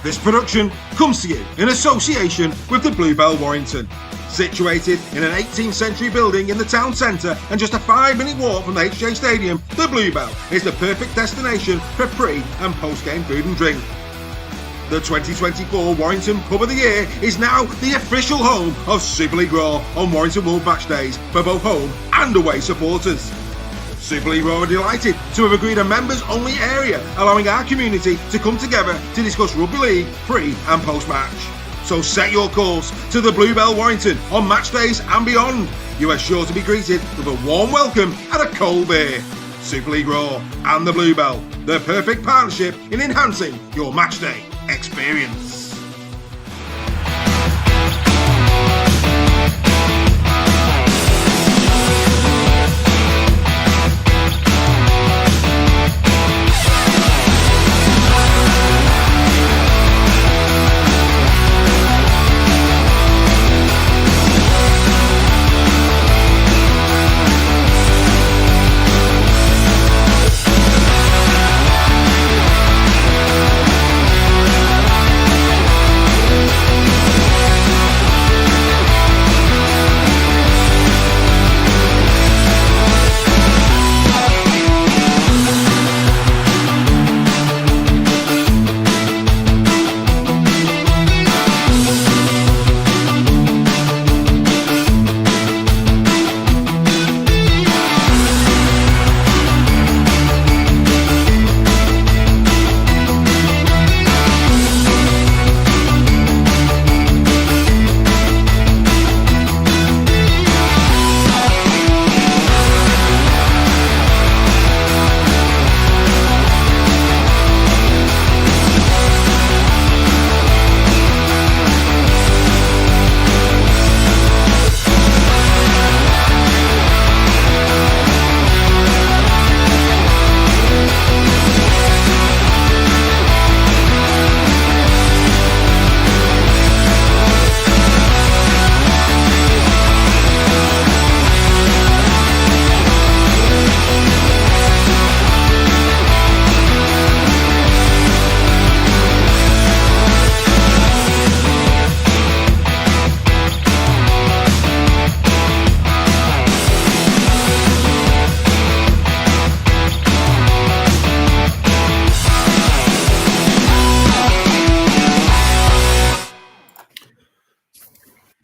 This production comes to you in association with the Bluebell Warrington. Situated in an 18th century building in the town centre and just a 5-minute walk from the HJ Stadium, the Bluebell is the perfect destination for pre- and post-game food and drink. The 2024 Warrington Pub of the Year is now the official home of Super League Raw on Warrington World Match Days for both home and away supporters. Super League Raw are delighted to have agreed a members-only area, allowing our community to come together to discuss Rugby League pre- and post-match. So set your course to the Bluebell Warrington on match days and beyond. You are sure to be greeted with a warm welcome and a cold beer. Super League Raw and the Bluebell, the perfect partnership in enhancing your match day experience.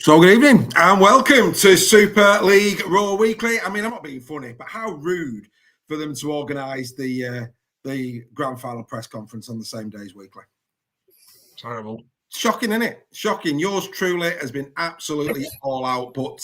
So good evening and welcome to Super League Raw Weekly. I mean, I'm not being funny, but how rude for them to organise the grand final press conference on the same day as Weekly. Terrible. Shocking, isn't it? Shocking. Yours truly has been absolutely all out. But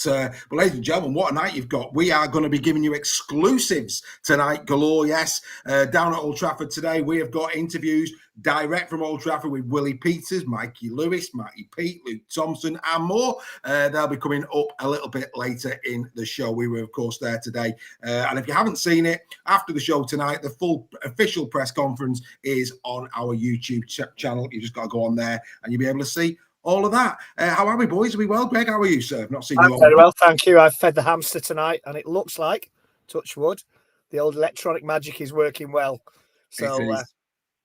ladies and gentlemen, what a night you've got. We are going to be giving you exclusives tonight, galore, yes. Down at Old Trafford today, we have got interviews direct from Old Trafford with Willie Peters, Mikey Lewis, Matty Peet, Luke Thompson, and more. They'll be coming up a little bit later in the show. We were, of course, there today. And if you haven't seen it, after the show tonight, the full official press conference is on our YouTube channel. You just got to go on there and you'll be able to see all of that. How are we, boys? Are we well? Greg, how are you, sir? I've not seen you all. Very well, thank you. I've fed the hamster tonight, and it looks like, touch wood, the old electronic magic is working well. So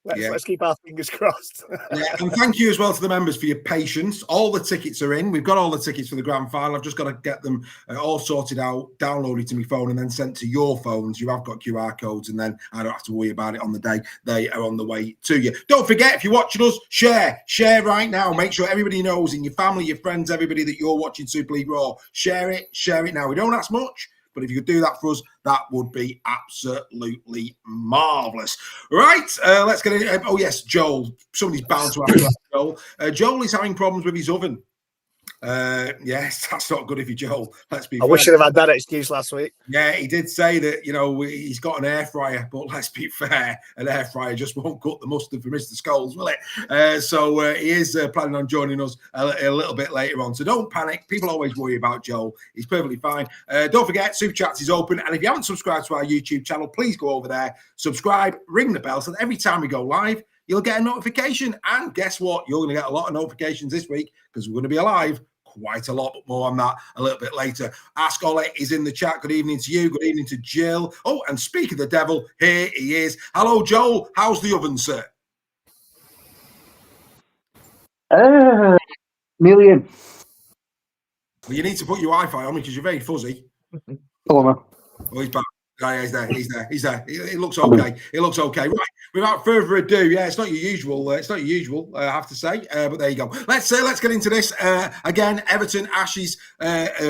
let's keep our fingers crossed. And thank you as well to the members for your patience. All the tickets are in. We've got all the tickets for the grand final. I've just got to get them all sorted out, downloaded to my phone, and then sent to your phones. You have got QR codes, and then I don't have to worry about it on the day. They are on the way to you. Don't forget, if you're watching us, share right now. Make sure everybody knows, in your family, your friends, everybody, that you're watching Super League Raw. Share it now. We don't ask much, but if you could do that for us, that would be absolutely marvellous. Right, let's get in. Oh, yes, Joel. Somebody's bound to ask Joel. Joel is having problems with his oven. Yes, that's not good if you're Joel. Let's be fair. Wish I'd have had that excuse last week. Yeah, he did say that, he's got an air fryer, but let's be fair, an air fryer just won't cut the mustard for Mr. Scholes, will it? So he is planning on joining us a little bit later on. So don't panic. People always worry about Joel. He's perfectly fine. Don't forget, Super Chats is open. And if you haven't subscribed to our YouTube channel, please go over there, subscribe, ring the bell, so that every time we go live, you'll get a notification. And guess what? You're going to get a lot of notifications this week because we're going to be alive quite a lot, but more on that a little bit later. Ask Ollie is in the chat. Good evening to you. Good evening to Jill. Oh, and speak of the devil, here he is. Hello, Joel. How's the oven, sir? Nearly in. Well, you need to put your Wi-Fi on because you're very fuzzy. Hold on. Oh, he's back. Yeah, he's there. It looks okay. Right. Without further ado, yeah, it's not your usual. I have to say. But there you go. Let's get into this. Again, Everton Ashes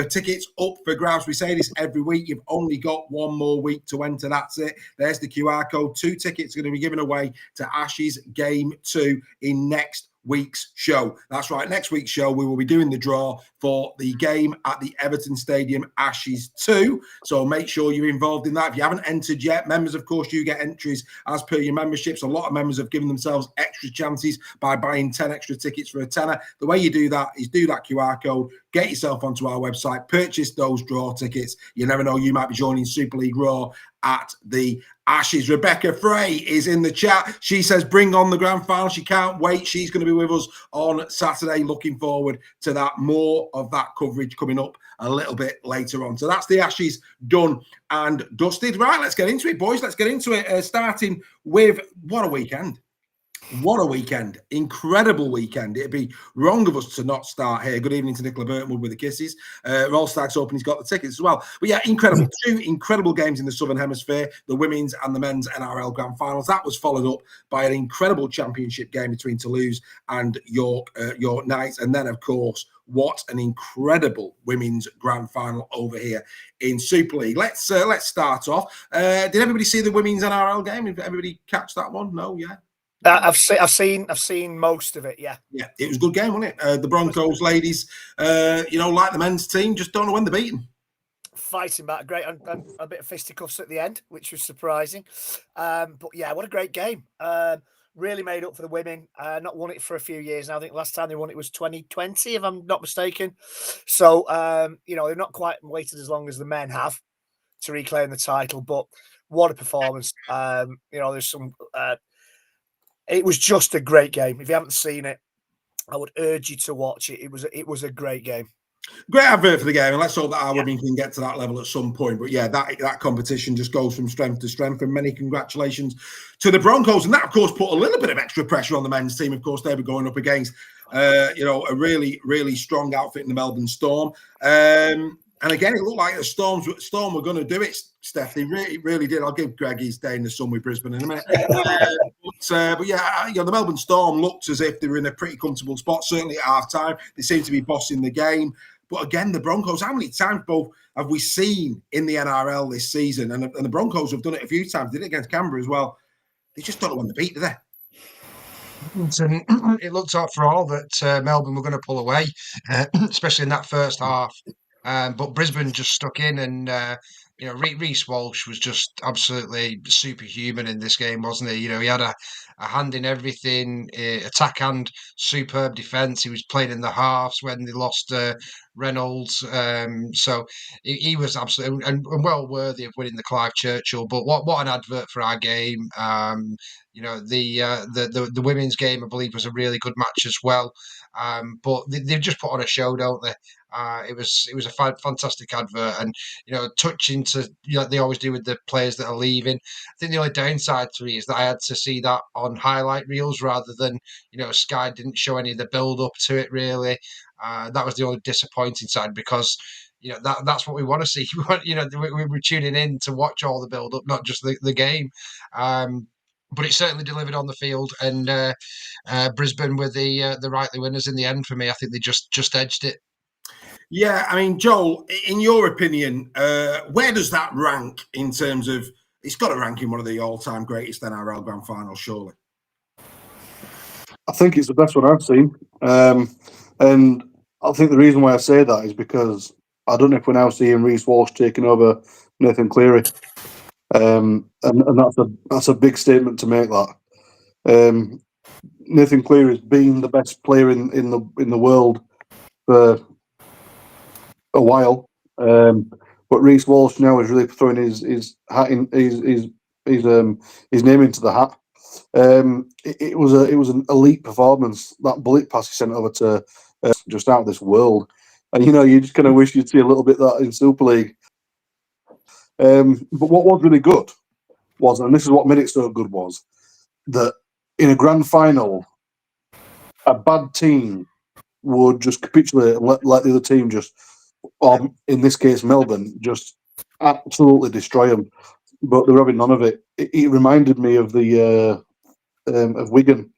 tickets up for grabs. We say this every week. You've only got one more week to enter. That's it. There's the QR code. 2 tickets are going to be given away to Ashes Game 2 in next week's show. That's right. Next week's show, we will be doing the draw for the game at the Everton Stadium, Ashes 2. So make sure you're involved in that. If you haven't entered yet, members, of course, you get entries as per your memberships. A lot of members have given themselves extra chances by buying 10 extra tickets for a tenner. The way you do that is do that QR code, get yourself onto our website, purchase those draw tickets. You never know, you might be joining Super League Raw at the Ashes. Rebecca Frey is in the chat. She says, bring on the grand final. She can't wait. She's going to be with us on Saturday. Looking forward to that. More of that coverage coming up a little bit later on. So that's the Ashes done and dusted. Right, let's get into it, boys. Let's get into it. Starting with, what a weekend. What a weekend. Incredible weekend. It'd be wrong of us to not start here. Good evening to Nicola Burtonwood with the kisses. Roll Stacks Open, he's got the tickets as well. But yeah, incredible. 2 incredible games in the Southern Hemisphere, the women's and the men's NRL Grand Finals. That was followed up by an incredible championship game between Toulouse and York Knights. And then, of course, what an incredible women's grand final over here in Super League. Let's start off. Did everybody see the women's NRL game? Did everybody catch that one? No, yeah. I've seen most of it. Yeah, it was a good game, wasn't it? The Broncos ladies, like the men's team, just don't know when they're beaten. Fighting back, great, and a bit of fisticuffs at the end, which was surprising. But yeah, what a great game! Really made up for the women. Not won it for a few years now. I think last time they won it was 2020, if I'm not mistaken. So they've not quite waited as long as the men have to reclaim the title. But what a performance! There's some. It was just a great game. If you haven't seen it, I would urge you to watch it. It was a great game. Great advert for the game, and let's hope that our women can get to that level at some point. But yeah, that competition just goes from strength to strength, and many congratulations to the Broncos. And that, of course, put a little bit of extra pressure on the men's team. Of course, they were going up against, a really, really strong outfit in the Melbourne Storm. And again, it looked like the Storm were going to do it, Steph. They really did. I'll give Greg his day in the sun with Brisbane in a minute. But yeah, the Melbourne Storm looked as if they were in a pretty comfortable spot, certainly at half-time. They seemed to be bossing the game. But again, the Broncos, how many times both have we seen in the NRL this season? And the Broncos have done it a few times. They did it against Canberra as well. They just don't know when to beat, do they? It looked like for all that Melbourne were going to pull away, especially in that first half. But Brisbane just stuck in, and Reese Walsh was just absolutely superhuman in this game, wasn't he? He had a hand in everything, attack and superb defence. He was playing in the halves when they lost Reynolds, so he was absolutely and well worthy of winning the Clive Churchill. But what an advert for our game! The women's game, I believe, was a really good match as well. But they've just put on a show, don't they? It was a fantastic advert, and touching to they always do with the players that are leaving. I think the only downside to me is that I had to see that on highlight reels rather than Sky didn't show any of the build up to it really. That was the only disappointing side because that's what we want to see. We want we're tuning in to watch all the build up, not just the game. But it certainly delivered on the field, and Brisbane were the rightly winners in the end for me. I think they just edged it. Yeah, I mean, Joel, in your opinion, where does that rank in terms of? It's got to rank in one of the all-time greatest NRL Grand Finals, surely. I think it's the best one I've seen, and I think the reason why I say that is because I don't know if we're now seeing Reese Walsh taking over Nathan Cleary, and that's a big statement to make. That Nathan Cleary has been the best player in the world for a while, but Reese Walsh now is really throwing his hat in his name into the hat. It was an elite performance. That bullet pass he sent over to just out of this world, and you just kind of wish you'd see a little bit of that in Super League. But what was really good was, and this is what made it so good, was that in a grand final, a bad team would just capitulate and let the other team just, or in this case Melbourne, just absolutely destroy them. But they were having none of it. It reminded me of the of Wigan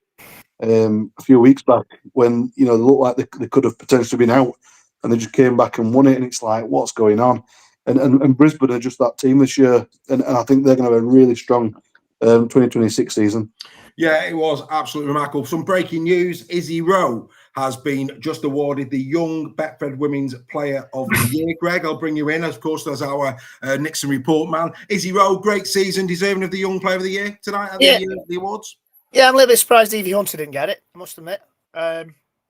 a few weeks back when they looked like they could have potentially been out, and they just came back and won it. And it's like, what's going on? And Brisbane are just that team this year, and I think they're going to have a really strong 2026 season. Yeah, it was absolutely remarkable. Some breaking news: Izzy Rowe has been just awarded the Young Betfred Women's Player of the Year. Greg, I'll bring you in, of course, as our Nixon report man. Izzy Rowe, great season, deserving of the Young Player of the Year tonight at the awards. Yeah, I'm a little bit surprised Evie Hunter didn't get it, I must admit.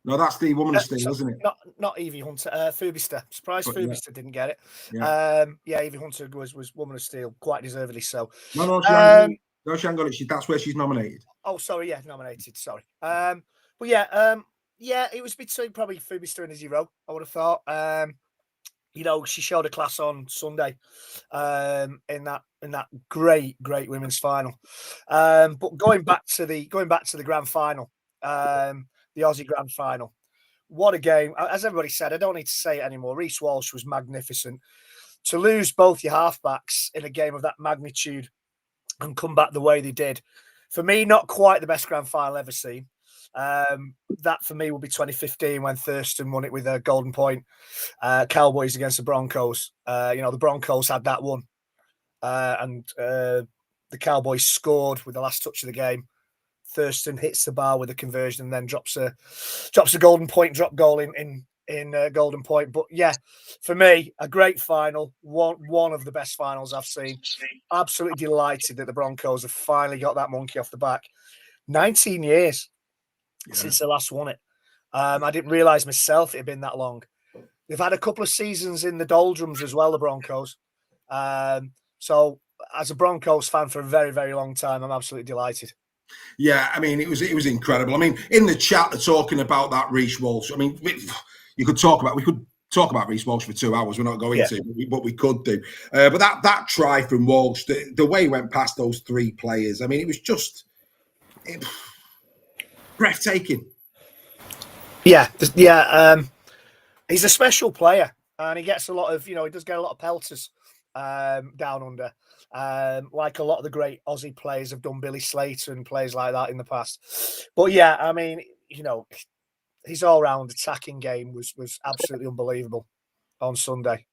No, that's the woman of steel, isn't it? Not Evie Hunter, Fubister. Surprised Fubister didn't get it. Yeah, Evie Hunter was woman of steel, quite deservedly so. No, she hasn't got it. That's where she's nominated. Oh, sorry, nominated. Sorry. But it was between probably Fubister and Izzy Rowe, I would have thought. She showed a class on Sunday in that great women's final. But going back to the grand final, the Aussie grand final, what a game! As everybody said, I don't need to say it anymore. Reese Walsh was magnificent. To lose both your halfbacks in a game of that magnitude and come back the way they did, for me, not quite the best grand final ever seen. That for me will be 2015 when Thurston won it with a golden point. Cowboys against the Broncos. The Broncos had that one, and the Cowboys scored with the last touch of the game. Thurston hits the bar with a conversion and then drops a golden point drop goal in golden point. But yeah, for me, a great final. One of the best finals I've seen. Absolutely delighted that the Broncos have finally got that monkey off the back. 19 years. Since they last won it. I didn't realise myself it had been that long. They've had a couple of seasons in the doldrums as well, the Broncos. So as a Broncos fan for a very, very long time, I'm absolutely delighted. Yeah, I mean, it was incredible. I mean, in the chat, they're talking about that Reese Walsh. I mean, we could talk about Reese Walsh for 2 hours. We're not going to, but we could do. But that try from Walsh, the way he went past those three players, I mean, it was just breathtaking. Yeah. He's a special player, and he gets a lot of, he does get a lot of pelters down under, like a lot of the great Aussie players have done, Billy Slater and players like that in the past. But yeah, I mean, his all-round attacking game was absolutely unbelievable on Sunday.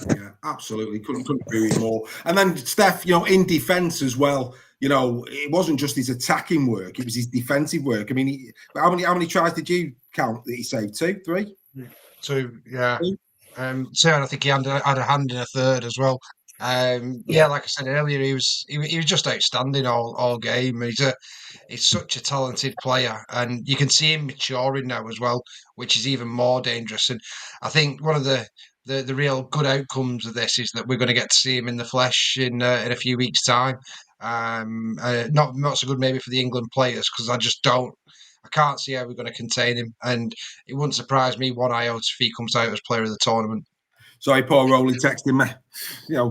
Yeah, absolutely. Couldn't agree with you more. And then Steph, in defence as well. It wasn't just his attacking work; it was his defensive work. I mean, how many tries did you count that he saved? 2, 3? 2, yeah. So I think he had a hand in a third as well. Like I said earlier, he was just outstanding all game. He's such a talented player, and you can see him maturing now as well, which is even more dangerous. And I think one of the real good outcomes of this is that we're going to get to see him in the flesh in a few weeks' time. Not so good maybe for the England players, because I can't see how we're going to contain him, and it wouldn't surprise me one iota if he comes out as player of the tournament. Sorry, Paul Rowley texting me.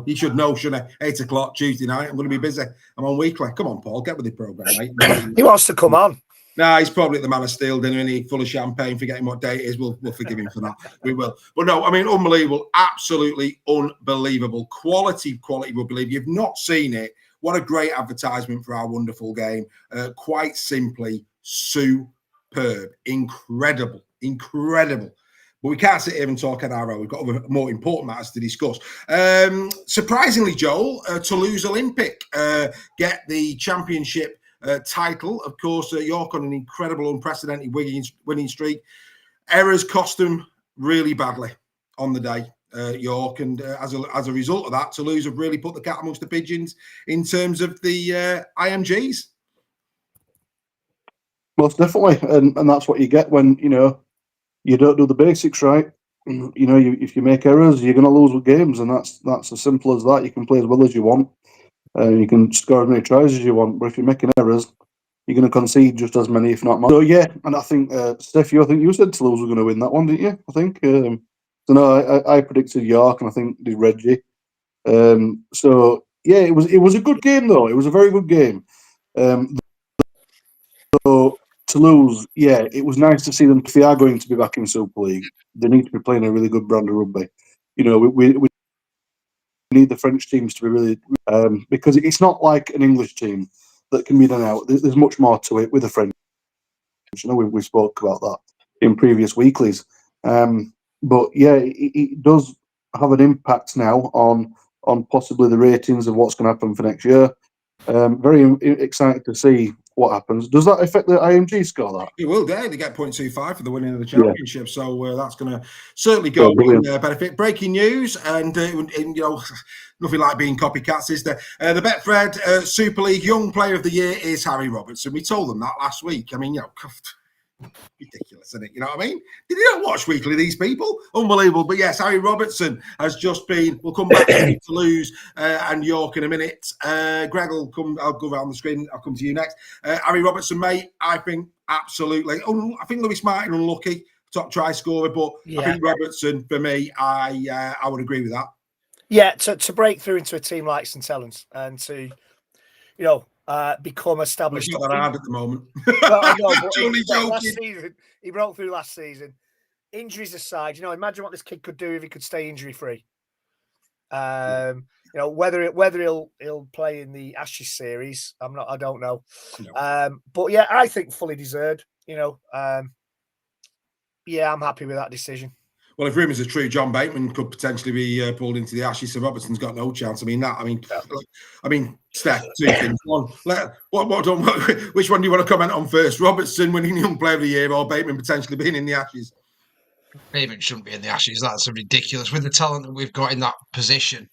He should know, shouldn't he? 8 o'clock Tuesday night. I'm going to be busy. I'm on weekly. Come on, Paul, get with the programme, mate. He wants to come on. Nah, he's probably at the Man of Steel dinner, and he's full of champagne, forgetting what day it is. We'll forgive him for that. We will. But no, I mean, unbelievable. Absolutely unbelievable. Quality rugby league. You've not seen it. What a great advertisement for our wonderful game. Quite simply, superb. Incredible. But we can't sit here and talk at our own. We've got other more important matters to discuss. Surprisingly, Joel, Toulouse Olympic get the championship title. Of course, York on an incredible, unprecedented winning streak. Errors cost them really badly on the day, York. And as a result of that, Toulouse have really put the cat amongst the pigeons in terms of the IMGs. Most definitely. And that's what you get when, you don't do the basics right. If you make errors, you're going to lose with games, and that's as simple as that. You can play as well as you want, and you can score as many tries as you want. But if you're making errors, you're going to concede just as many, if not more. So yeah, and I think Steph, I think you said Toulouse were going to win that one, didn't you? I think. So no, I predicted York, and I think did Reggie. So yeah, it was a good game though. It was a very good game. So Toulouse, yeah, it was nice to see them. If they are going to be back in Super League, they need to be playing a really good brand of rugby. You know, we need the French teams to be really because it's not like an English team that can be done out. There's much more to it with the French. You know, we spoke about that in previous weeklies. But yeah, it does have an impact now on possibly the ratings of what's going to happen for next year. Very excited to see what happens. Does that affect the IMG score? That it will. They get 0.25 for the winning of the championship, yeah. So that's going to certainly go in benefit. Breaking news, and you know, nothing like being copycats, is there? The Betfred Super League Young Player of the Year is Harry Robertson. We told them that last week. I mean, you know. Ridiculous, isn't it? You know what I mean? Did you not watch weekly, these people? Unbelievable. But yes, Harry Robertson has just been. We'll come back to Toulouse and York in a minute. Greg will come. I'll go around the screen. I'll come to you next. Harry Robertson, mate, I think absolutely. I think Lewis Martin unlucky, top try scorer, but yeah. I think Robertson, for me, I would agree with that. Yeah, to break through into a team like St Helens and to, you know, become established. It's not that hard at the moment. Well, I know, but last season, he broke through last season. Injuries aside, you know, imagine what this kid could do if he could stay injury free. You know, whether he'll play in the Ashes series, I don't know. No. But yeah, I think fully deserved. You know, yeah, I'm happy with that decision. Well, if rumours are true, John Bateman could potentially be pulled into the Ashes, so Robertson's got no chance. I mean, Steph, two things. One, which one do you want to comment on first? Robertson winning Young Player of the Year or Bateman potentially being in the Ashes? Bateman shouldn't be in the Ashes. That's ridiculous. With the talent that we've got in that position,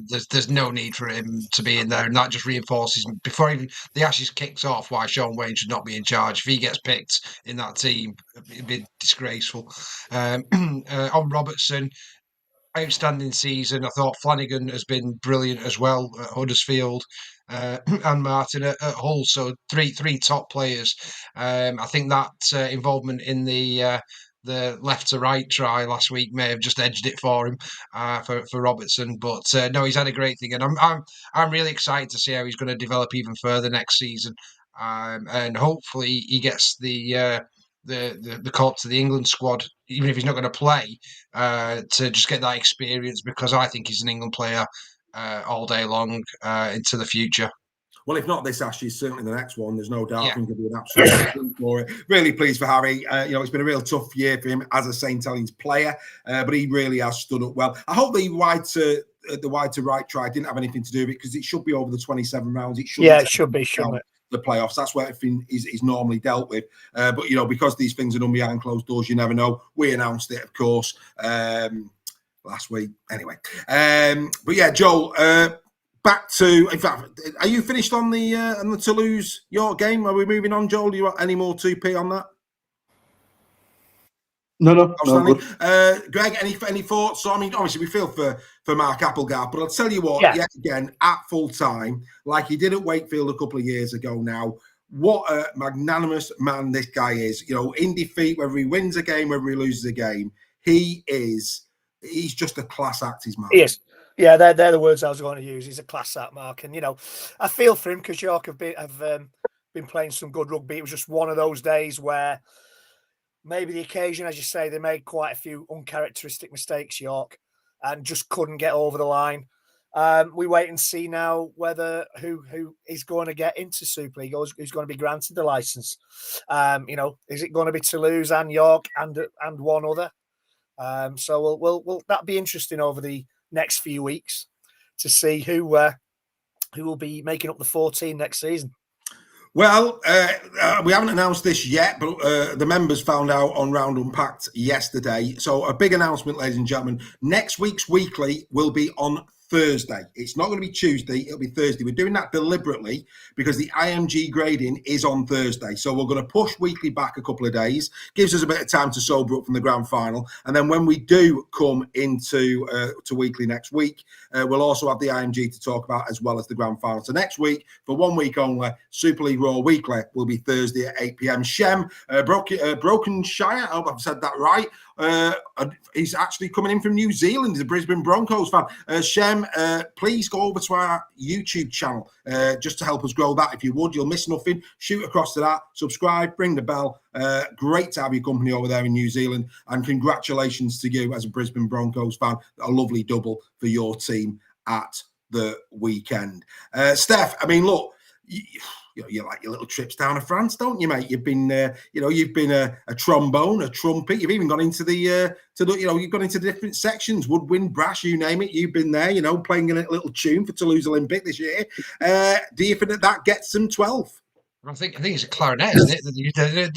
there's no need for him to be in there, and that just reinforces before even the Ashes kicks off why Sean Wayne should not be in charge. If he gets picked in that team, it'd be disgraceful. On Robertson, outstanding season. I thought Flanagan has been brilliant as well at Huddersfield, and Martin at Hull. So three top players. I think that involvement in the left to right try last week may have just edged it for him, for Robertson. But no, he's had a great thing, and I'm really excited to see how he's going to develop even further next season, and hopefully he gets the call up to the England squad, even if he's not going to play, to just get that experience, because I think he's an England player all day long into the future. Well, if not this Ashes, certainly the next one. There's no doubt. Yeah. I think he'll be an absolute for it. Really pleased for Harry. You know, it's been a real tough year for him as a St Helens player, but he really has stood up well. I hope the wide to right try didn't have anything to do with it, because it should be over the 27 rounds. It should. Yeah, it should be, shouldn't it? The playoffs. That's where everything is normally dealt with. But, you know, because these things are done behind closed doors, you never know. We announced it, of course, last week. Anyway. But yeah, Joel, back to, in fact, are you finished on the Toulouse York game? Are we moving on, Joel? Do you want any more 2P on that? No. Greg, any thoughts? So, I mean, obviously, we feel for Mark Applegarth, but I'll tell you what, yet again, at full time, like he did at Wakefield a couple of years ago now, what a magnanimous man this guy is. You know, in defeat, whether he wins a game, whether he loses a game, he's just a class act, he's Mark. He is. Yeah, they're the words I was going to use. He's a class act, Mark. And, you know, I feel for him because York have been playing some good rugby. It was just one of those days where maybe the occasion, as you say, they made quite a few uncharacteristic mistakes, York, and just couldn't get over the line. We wait and see now whether who is going to get into Super League, or who's going to be granted the license. You know, is it going to be Toulouse and York and one other? So we'll that'll be interesting over the next few weeks to see who will be making up the 14 next season. Well, we haven't announced this yet, but the members found out on Round Unpacked yesterday. So a big announcement, ladies and gentlemen. Next week's weekly will be on Thursday. It's not going to be Tuesday, it'll be Thursday. We're doing that deliberately because the IMG grading is on Thursday. So we're going to push weekly back a couple of days, gives us a bit of time to sober up from the grand final. And then when we do come into to weekly next week, we'll also have the IMG to talk about as well as the grand final. So next week, for 1 week only, Super League Raw Weekly will be Thursday at 8 p.m. Shem, Brokenshire, I hope I've said that right, He's actually coming in from New Zealand. He's a Brisbane Broncos fan. Shem, please go over to our YouTube channel just to help us grow that. If you would, you'll miss nothing. Shoot across to that. Subscribe. Bring the bell. Great to have your company over there in New Zealand. And congratulations to you as a Brisbane Broncos fan. A lovely double for your team at the weekend. Steph, I mean, look, you like your little trips down to France, don't you, mate? You've been, you've been a trombone, a trumpet. You've even gone into you've gone into different sections, woodwind, brass, you name it. You've been there, playing a little tune for Toulouse Olympic this year. Do you think that gets them 12th? I think it's a clarinet, isn't it?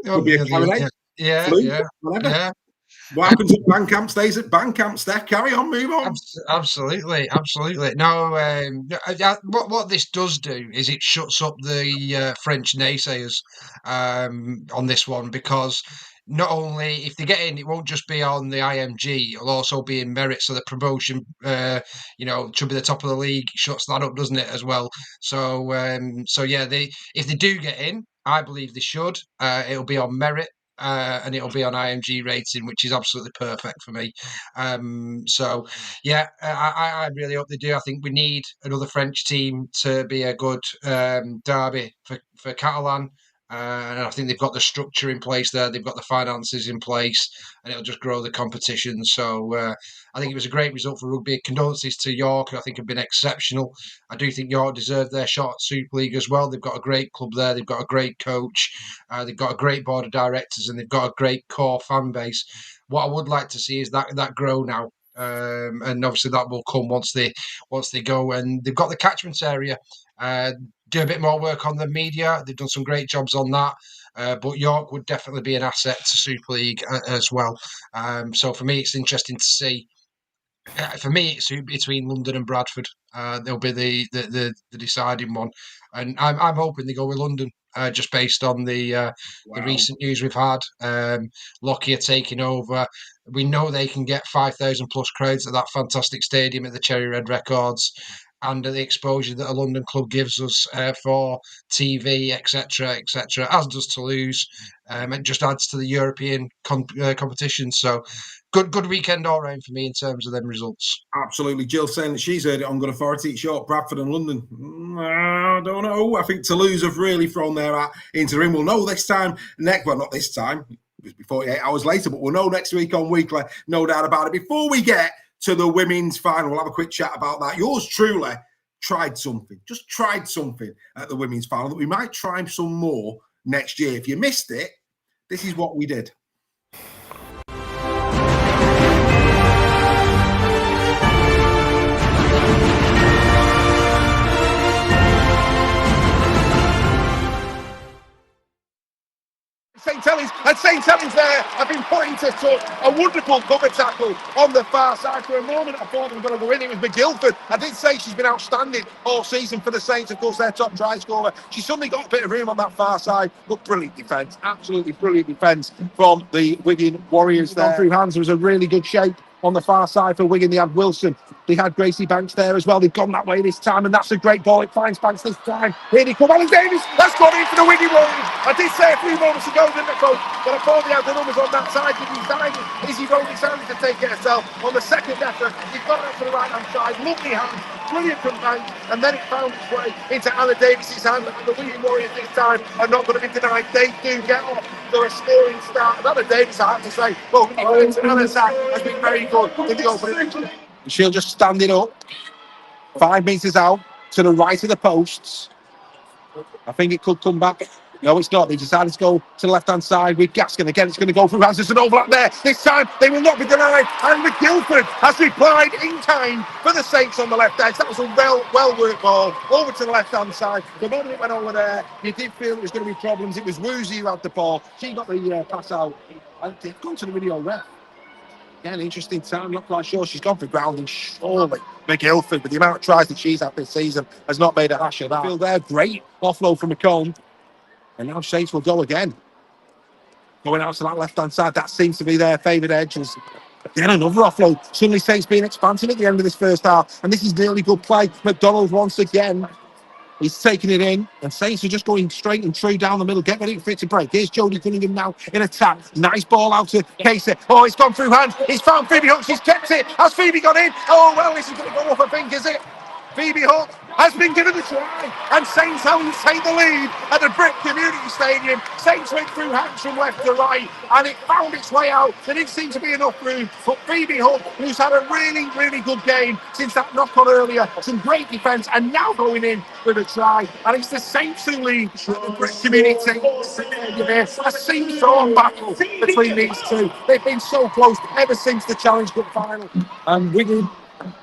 Could be a clarinet. Yeah, flute, yeah, whatever. yeah. What happens at Bandcamp stays at Bandcamp, Steph. Carry on, move on. Absolutely. No, what this does do is it shuts up the French naysayers on this one, because not only if they get in, it won't just be on the IMG, it'll also be in merit. So the promotion, should be the top of the league, shuts that up, doesn't it, as well? So, yeah, if they do get in, I believe they should. It'll be on merit. And it'll be on IMG rating, which is absolutely perfect for me. I really hope they do. I think we need another French team to be a good derby for Catalan. And I think they've got the structure in place there. They've got the finances in place, and it'll just grow the competition. So I think it was a great result for rugby. Condolences to York, who I think have been exceptional. I do think York deserved their shot at Super League as well. They've got a great club there. They've got a great coach. They've got a great board of directors, and they've got a great core fan base. What I would like to see is that grow now. And obviously that will come once they go, and they've got the catchment area. Do a bit more work on the media. They've done some great jobs on that. But York would definitely be an asset to Super League as well. So for me, it's interesting to see. For me, it's between London and Bradford. They'll be the deciding one, and I'm hoping they go with London. Just based on the recent news we've had, Lockyer taking over. We know they can get 5,000 plus crowds at that fantastic stadium at the Cherry Red Records, and the exposure that a London club gives us for TV, etc., as does Toulouse. It just adds to the European competition. So, good weekend all round for me in terms of them results. Absolutely. Jill saying that she's heard it on good authority. It's York, Bradford and London. I don't know. I think Toulouse have really thrown their hat into the ring. We'll know this time. Well, not this time. It was 48 hours later, but we'll know next week on Weekly. No doubt about it. Before we get to the women's final, we'll have a quick chat about that. Yours truly tried something at the women's final that we might try some more next year. If you missed it, this is what we did. St. Helens there have been putting to a wonderful cover tackle on the far side. For a moment I thought they were going to go in. It was McGilford. I did say she's been outstanding all season for the Saints, of course, their top try scorer. She suddenly got a bit of room on that far side, but brilliant defence, absolutely brilliant defence from the Wigan Warriors there. Gone through hands. There was a really good shape on the far side for Wigan. They had Wilson, they had Gracie Banks there as well. They've gone that way this time, and that's a great ball. It finds Banks this time. Here they come, Alan Davis. That's gone in for the Wigan Warriors. I did say a few moments ago, didn't I, Coach, that I thought they had the numbers on that side. He decided, Izzy Rowe decided to take it herself on the second effort. He's got it to the right-hand side. Lovely hand, brilliant from Banks, and then it found its way into Alan Davis's hand. And the Wigan Warriors this time are not going to be denied. They do get off to a scoring start. And Alan Davis, I have to say, well, Alan's side has been very good in the opening. She'll just stand it up 5 metres out to the right of the posts. I think it could come back. No, it's not. They decided to go to the left-hand side with Gaskin. Again, it's going to go through hands. There's an overlap there. This time, they will not be denied. And McGilford has replied in time for the Saints on the left edge. That was a well-worked ball over to the left-hand side. The moment it went over there, you did feel it was going to be problems. It was Woozy who had the ball. She got the pass out. And they've gone to the video ref. Yeah, an interesting time. Not quite sure. She's gone for grounding. Surely McGilford, with the amount of tries that she's had this season, has not made a hash of that. Feel there, great offload from McComb. And now Saints will go again. Going out to that left-hand side. That seems to be their favoured edge. Again, another offload. Suddenly Saints being expansive at the end of this first half. And this is nearly good play. McDonald once again. He's taking it in, and Saints are just going straight and true down the middle. Get ready for it to break. Here's Jodie Cunningham now in attack. Nice ball out to Casey. Oh, it's gone through hands. He's found Phoebe Hook. She's kept it. Has Phoebe gone in? Oh, well, this is going to go off, I think, is it? Phoebe Hook has been given the try, and Saints Helens take the lead at the Brick Community Stadium. Saints went through hands from left to right, and it found its way out. There didn't seem to be enough room, but Phoebe Hook, who's had a really, really good game since that knock on earlier, some great defence, and now going in with a try. And it's the Saints who lead at the Brick Community Stadium. A seesaw battle between these two. They've been so close ever since the Challenge Cup final. And Wigan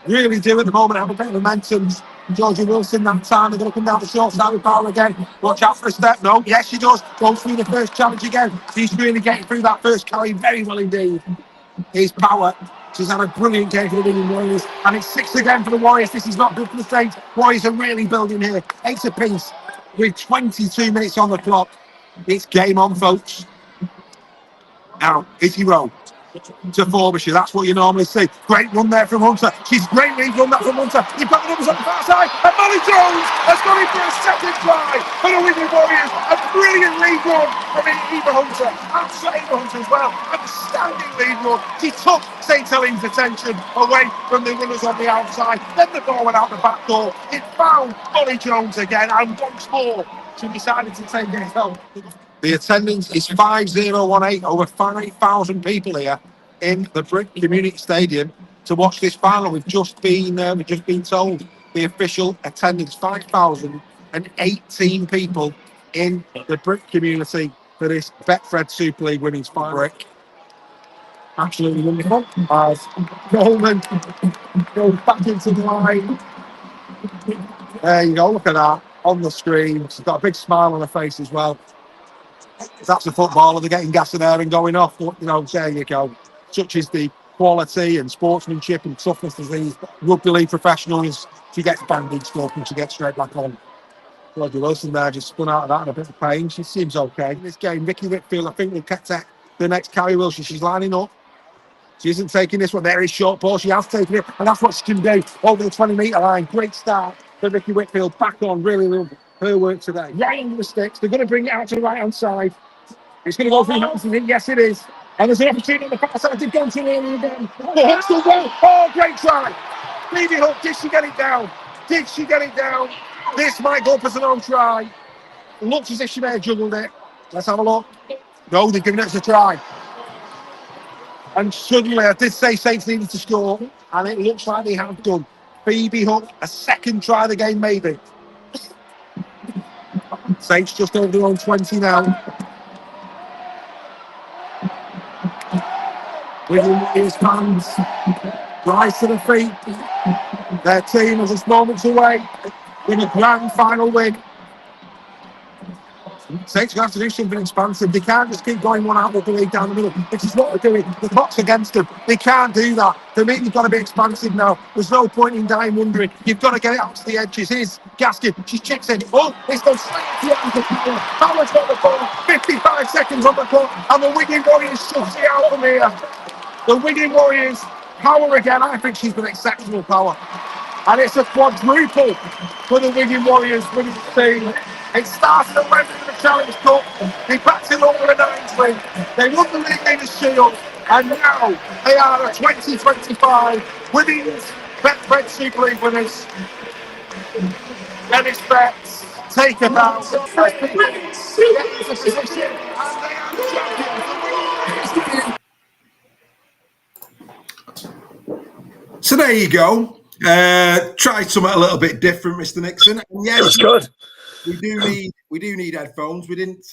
really do at the moment have a bit of momentum. Georgie Wilson, that time, they're going to come down the short side with power again. Watch out for a step. No, yes, she does. Goes through the first challenge again. She's really getting through that first carry very well indeed. Here's Power. She's had a brilliant game for the Wigan Warriors. And it's 6 again for the Warriors. This is not good for the Saints. Warriors are really building here. 8 apiece with 22 minutes on the clock. It's game on, folks. Now, Izzy Rowe to Frobisher. That's what you normally see. Great run there from Hunter. She's great lead run that from Hunter. You've got the numbers on the far side. And Molly Jones has gone in for a second try for the Wigan Warriors. A brilliant lead run from Eva Hunter. And Eva Hunter as well. Outstanding lead run. She took St. Helens' attention away from the runners on the outside. Then the ball went out the back door. It found Molly Jones again. And once more, she decided to take it home. The attendance is 5018, over 5,000 people here in the Brick Community Stadium to watch this final. We've just been told the official attendance 5,018 people in the Brick community for this Betfred Super League Women's final. Brick. Absolutely wonderful. As Coleman goes back into the line. There you go, look at that on the screen. She's got a big smile on her face as well. That's a footballer, they're getting gas in there and going off. You know, there you go. Such is the quality and sportsmanship and toughness of these rugby league professionals. She gets bandaged up and she gets straight back on. Roger Wilson there just spun out of that in a bit of pain. She seems okay. In this game, Vicky Whitfield, I think, will catch the next Carrie Wilson. She's lining up. She isn't taking this one. There is short ball. She has taken it, and that's what she can do over the 20-metre line. Great start for Vicky Whitfield. Back on, really love her work today. Right under the sticks. They're going to bring it out to the right-hand side. It's going to go through Hanson. Yes, it is. And there's an opportunity on the far side to go to the again. The Hook's still going. Oh, great try. Phoebe Hook, did she get it down? Did she get it down? This might go up as an own try. Looks as if she may have juggled it. Let's have a look. No, they're giving it a try. And suddenly, I did say Saints needed to score, and it looks like they have done. Phoebe Hook, a second try of the game, maybe. Saints just over their own 20 now. Wigan Warriors fans rise to the feet. Their team is just moments away in a grand final win. Saints are going to have to do something expansive. They can't just keep going one out of the league down the middle, which is what they're doing. The clock's against them. They can't do that. The meeting's got to be expansive now. There's no point in dying wondering. You've got to get it out to the edges. Here's Gaskin. She checks in. Oh, it's gone straight to the end of the power. Power's got the ball. 55 seconds on the clock. And the Wigan Warriors shoves it out from here. The Wigan Warriors, Power again. I think she's been exceptional, Power. And it's a quadruple for the Wigan Warriors winning team. It started at Wembley in the Challenge Cup. They backed it over a 9th win. They won the league in the Shield. And now they are a 2025 Women's Betfred Super League winners. Dennis Betts, take them out. Get into position. And they are the champions. So there you go. Tried something a little bit different, Mr. Nixon. And yes, that's good. We do need headphones. We didn't.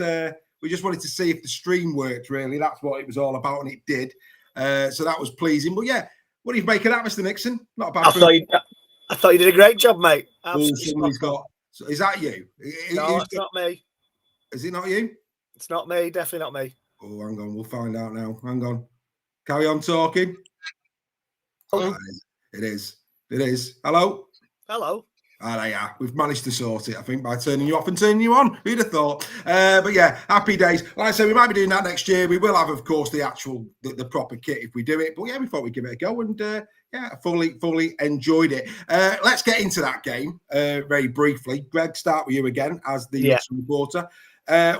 We just wanted to see if the stream worked. Really, that's what it was all about, and it did. So that was pleasing. But yeah, what do you make of that, Mr. Nixon? Not a bad. I thought you did a great job, mate. Somebody's got. So is that you? No, it's not me. Is it not you? It's not me. Definitely not me. Oh, hang on. We'll find out now. Hang on. Carry on talking. Oh. It is. It is. Hello. Hello. They are. We've managed to sort it, I think, by turning you off and turning you on. Who'd have thought? But yeah, happy days. Like I say, we might be doing that next year. We will have, of course, the proper kit if we do it. But yeah, we thought we'd give it a go, and yeah, fully enjoyed it. Let's get into that game very briefly. Greg, start with you again as the reporter.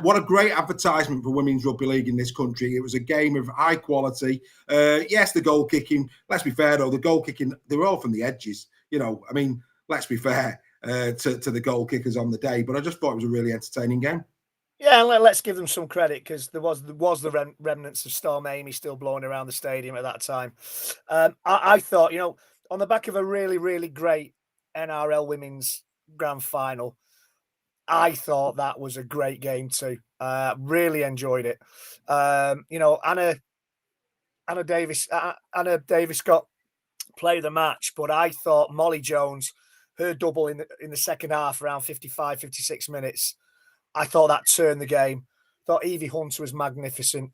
What a great advertisement for women's rugby league in this country. It was a game of high quality. Yes, the goal kicking. Let's be fair, though. The goal kicking, they were all from the edges. You know, I mean, let's be fair to the goal kickers on the day. But I just thought it was a really entertaining game. Yeah, let's give them some credit, because there was the remnants of Storm Amy still blowing around the stadium at that time. I thought, you know, on the back of a really, really great NRL Women's Grand Final, I thought that was a great game too. Really enjoyed it. You know, Anna Davis got play of the match, but I thought Molly Jones, her double in the second half, around 55, 56 minutes, I thought that turned the game. I thought Evie Hunter was magnificent.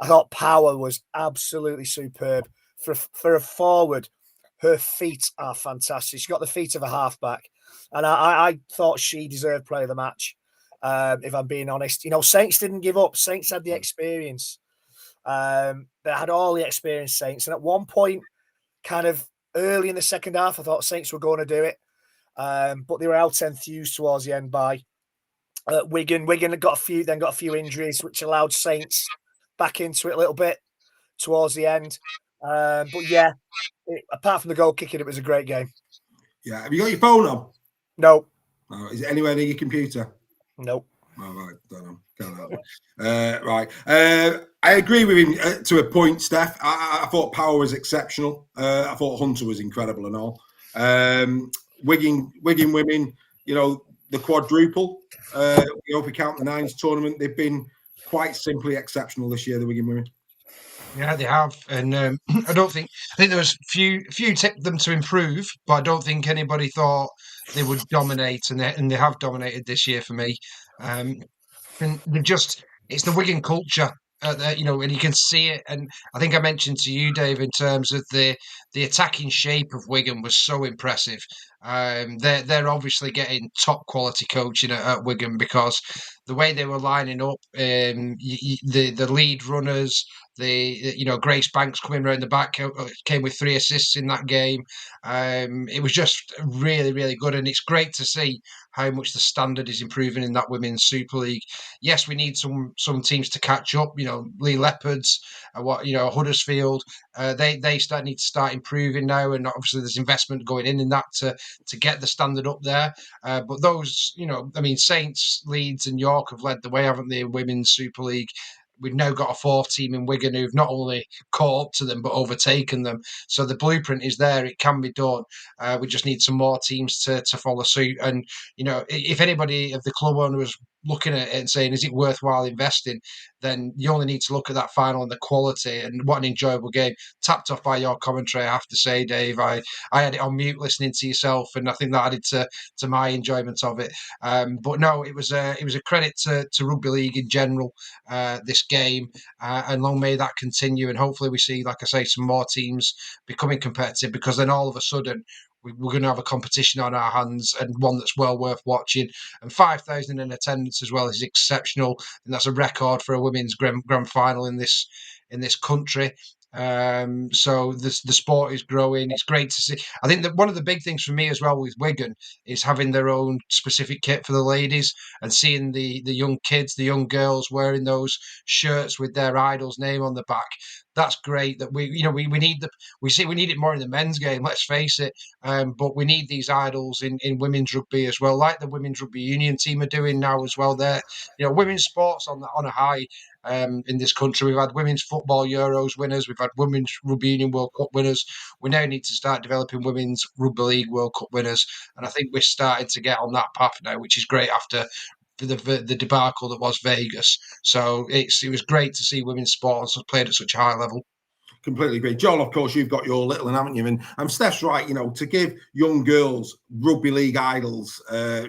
I thought Power was absolutely superb. For a forward, her feet are fantastic. She's got the feet of a halfback. And I thought she deserved play of the match, if I'm being honest. You know, Saints didn't give up. Saints had the experience. They had all the experience, Saints. And at one point, kind of early in the second half, I thought Saints were going to do it. But they were out enthused towards the end by Wigan. Wigan got a few injuries, which allowed Saints back into it a little bit towards the end. But yeah, apart from the goal kicking, it was a great game. Yeah. Have you got your phone on? No. Oh, is it anywhere near your computer? Nope. Oh, right. Don't know. Can't help it. Right. I agree with him to a point, Steph. I thought Power was exceptional. I thought Hunter was incredible and all. Wigan women, you know, the quadruple. You know, if we count the Nines tournament, they've been quite simply exceptional this year, the Wigan women. Yeah, they have, and I think there was few tipped them to improve, but I don't think anybody thought they would dominate, and they have dominated this year for me. And it's the Wigan culture, you know, and you can see it. And I think I mentioned to you, Dave, in terms of the attacking shape of Wigan was so impressive. They're obviously getting top quality coaching at Wigan, because the way they were lining up, the lead runners, you know, Grace Banks coming around the back came with 3 assists in that game. It was just really, really good, and it's great to see how much the standard is improving in that women's Super League. Yes, we need some teams to catch up. You know, Leopards, Huddersfield, they need to start improving now, and obviously there's investment going in that to get the standard up there. But those, you know, I mean, Saints, Leeds, and York have led the way, haven't they, in women's Super League? We've now got a 4th team in Wigan who've not only caught up to them, but overtaken them. So the blueprint is there. It can be done. We just need some more teams to follow suit. And, you know, if anybody of the club owner was looking at it and saying, is it worthwhile investing? Then you only need to look at that final and the quality, and what an enjoyable game. Tapped off by your commentary, I have to say, Dave. I had it on mute listening to yourself, and I think that added to my enjoyment of it. But no, it was a credit to Rugby League in general, this game, and long may that continue. And hopefully we see, like I say, some more teams becoming competitive, because then all of a sudden we're going to have a competition on our hands, and one that's well worth watching. And 5,000 in attendance as well is exceptional, and that's a record for a women's grand final in this country. So the sport is growing. It's great to see. I think that one of the big things for me as well with Wigan is having their own specific kit for the ladies, and seeing the young kids, the young girls wearing those shirts with their idol's name on the back. That's great. That we need it more in the men's game. Let's face it. But we need these idols in women's rugby as well, like the women's rugby union team are doing now as well. They're, you know, women's sports on a high. In this country, we've had women's football Euros winners, we've had women's Rugby Union World Cup winners. We now need to start developing women's Rugby League World Cup winners, and I think we're starting to get on that path now, which is great after the debacle that was Vegas. So it was great to see women's sports played at such a high level. Completely agree. Joel, of course, you've got your little one, haven't you? And Steph's right, you know, to give young girls rugby league idols,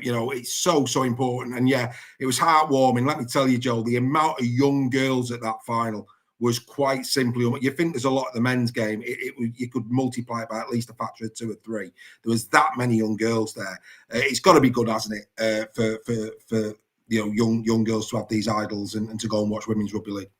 you know, it's so important. And yeah, it was heartwarming. Let me tell you, Joel, the amount of young girls at that final was quite simply. You think there's a lot of the men's game. You could multiply it by at least a factor of 2 or 3. There was that many young girls there. It's got to be good, hasn't it, for young girls to have these idols and to go and watch women's rugby league.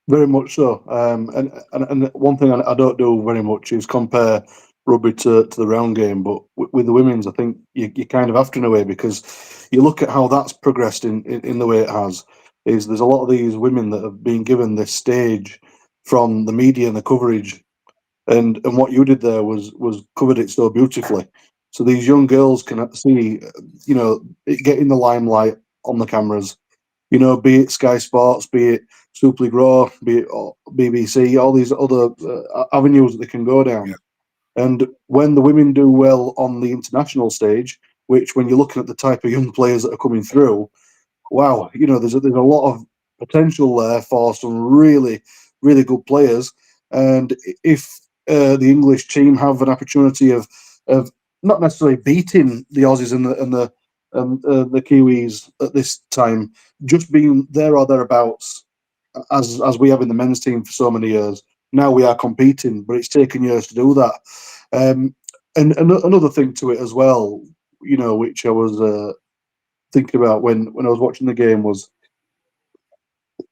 Very much so. And one thing I don't do very much is compare rugby to the round game, but with the women's, I think you kind of have to in a way, because you look at how that's progressed in the way it has. There's a lot of these women that have been given this stage from the media and the coverage, and what you did there was covered it so beautifully. So these young girls can see, it getting the limelight on the cameras. Be it Sky Sports, be it Super League Raw, be it BBC, all these other avenues that they can go down. Yeah. And when the women do well on the international stage, which when you're looking at the type of young players that are coming through, wow, there's a lot of potential there for some really, really good players. And if the English team have an opportunity of not necessarily beating the Aussies and the Kiwis at this time, just being there or thereabouts, as we have in the men's team for so many years. Now we are competing, but it's taken years to do that. And another thing to it as well, which I was thinking about when I was watching the game, was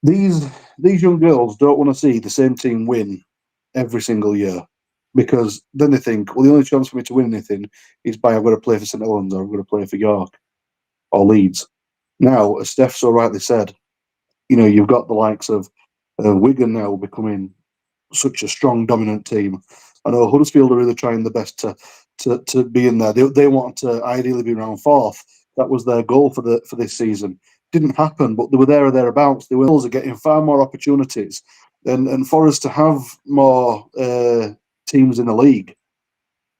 these young girls don't want to see the same team win every single year, because then they think, well, the only chance for me to win anything is by I've got to play for St Helens, or I've got to play for York or Leeds. Now, as Steph so rightly said, you've got the likes of Wigan now becoming such a strong, dominant team. I know Huddersfield are really trying the best to be in there. They want to ideally be round 4th. That was their goal for this season. Didn't happen, but they were there or thereabouts. The Wills are getting far more opportunities, and for us to have more teams in the league,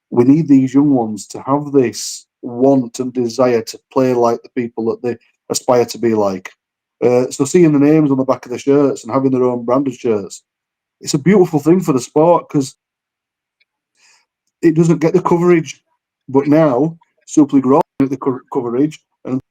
we need these young ones to have this want and desire to play like the people that they aspire to be like. So seeing the names on the back of the shirts and having their own branded shirts, it's a beautiful thing for the sport, because it doesn't get the coverage. But now, Super League Raw get the coverage, and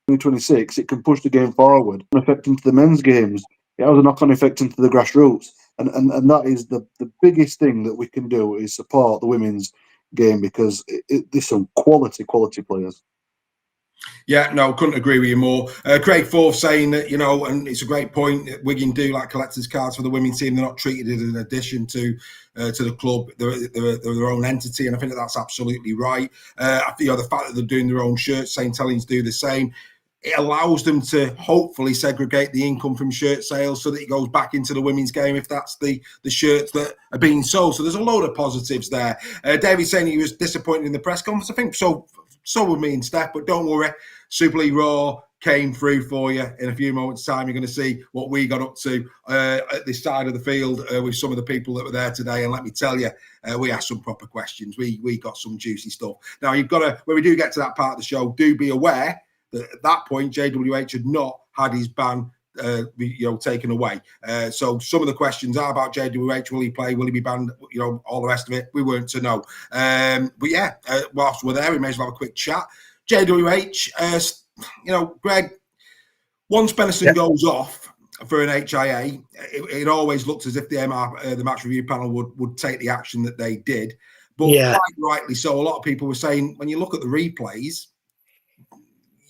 2026, it can push the game forward. An effect into the men's games. It has a knock-on effect into the grassroots. And that is the biggest thing that we can do, is support the women's game, because there's some quality players. Yeah, no, couldn't agree with you more. Craig Forth saying that, and it's a great point, that Wigan do like collectors' cards for the women's team. They're not treated as an addition to the club. They're their own entity, and I think that's absolutely right. The fact that they're doing their own shirts, St Helens do the same. It allows them to hopefully segregate the income from shirt sales so that it goes back into the women's game if that's the shirts that are being sold. So there's a load of positives there. David saying he was disappointed in the press conference. I think so were me and Steph, but don't worry. Super League Raw came through for you. In a few moments' time, you're going to see what we got up to at this side of the field with some of the people that were there today. And let me tell you, we asked some proper questions. We got some juicy stuff. Now, you've got to, when we do get to that part of the show, do be aware that at that point, JWH had not had his ban taken away. So some of the questions are about JWH. Will he play? Will he be banned? All the rest of it, we weren't to know. But yeah, whilst we're there, we may as well have a quick chat. JWH, Greg, once Benison goes off for an HIA, it always looked as if the match review panel would take the action that they did. But quite rightly so, a lot of people were saying, when you look at the replays,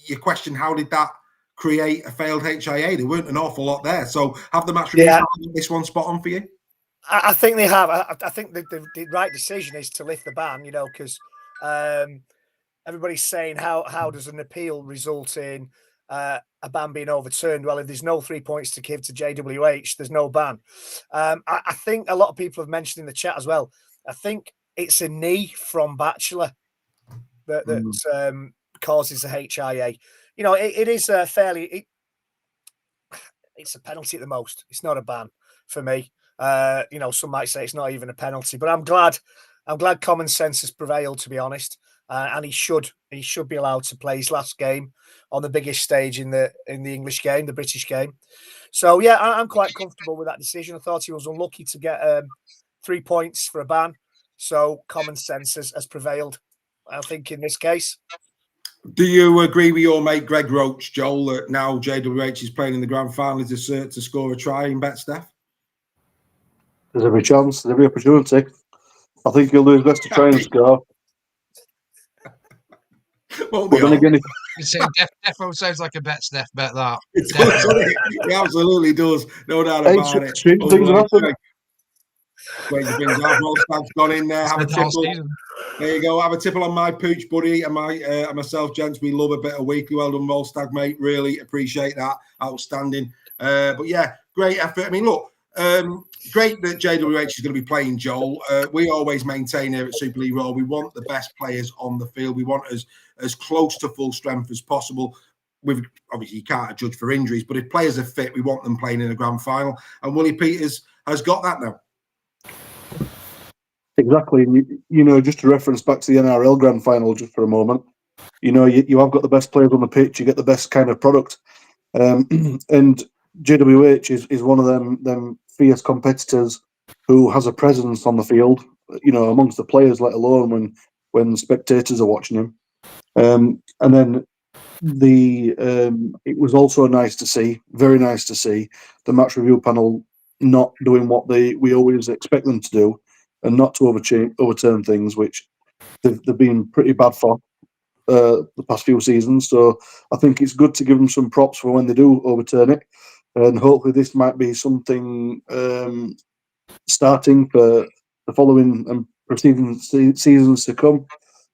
you question, how did that create a failed HIA? There weren't an awful lot there. So have the match review panel this one spot on for you? I think they have. I think the right decision is to lift the ban, because everybody's saying how does an appeal result in a ban being overturned? Well, if there's no 3 points to give to JWH, there's no ban. I think a lot of people have mentioned in the chat as well, I think it's a knee from Batchelor that causes the HIA. It is fairly... it's a penalty at the most. It's not a ban for me. Some might say it's not even a penalty, but I'm glad common sense has prevailed, to be honest. And he should be allowed to play his last game on the biggest stage in the English game, the British game. So yeah, I'm quite comfortable with that decision. I thought he was unlucky to get 3 points for a ban. So common sense has prevailed, I think, in this case. Do you agree with your mate Greg Roach, Joel, that now JWH is playing in the grand final to score a try in bet, Steph? There's every chance, there's every opportunity. I think he'll do his best to try and score. But then again, You say Defo sounds like a bet, Steph. Bet that. it does, doesn't it? It absolutely does, no doubt about it. Strange things have happened. Stranger things have. Rolstad's gone in there. Have a tipple. There you go. Have a tipple on my pooch, buddy, and myself, gents. We love a bit of weekly. Well done, Rolstad, mate. Really appreciate that. Outstanding. But yeah, great effort. I mean, look, great that JWH is going to be playing, Joel. We always maintain here at Super League Raw, we want the best players on the field. We want as close to full strength as possible. Obviously, you can't judge for injuries, but if players are fit, we want them playing in a grand final. And Willie Peters has got that now. Exactly. And just to reference back to the NRL grand final just for a moment, you have got the best players on the pitch, you get the best kind of product. And JWH is one of them fierce competitors who has a presence on the field, amongst the players, let alone when spectators are watching him. And then it was also nice to see, very nice to see, the match review panel not doing what we always expect them to do, and not to overturn things, which they've been pretty bad for the past few seasons. So I think it's good to give them some props for when they do overturn it, and hopefully this might be something starting for the following and preceding seasons to come,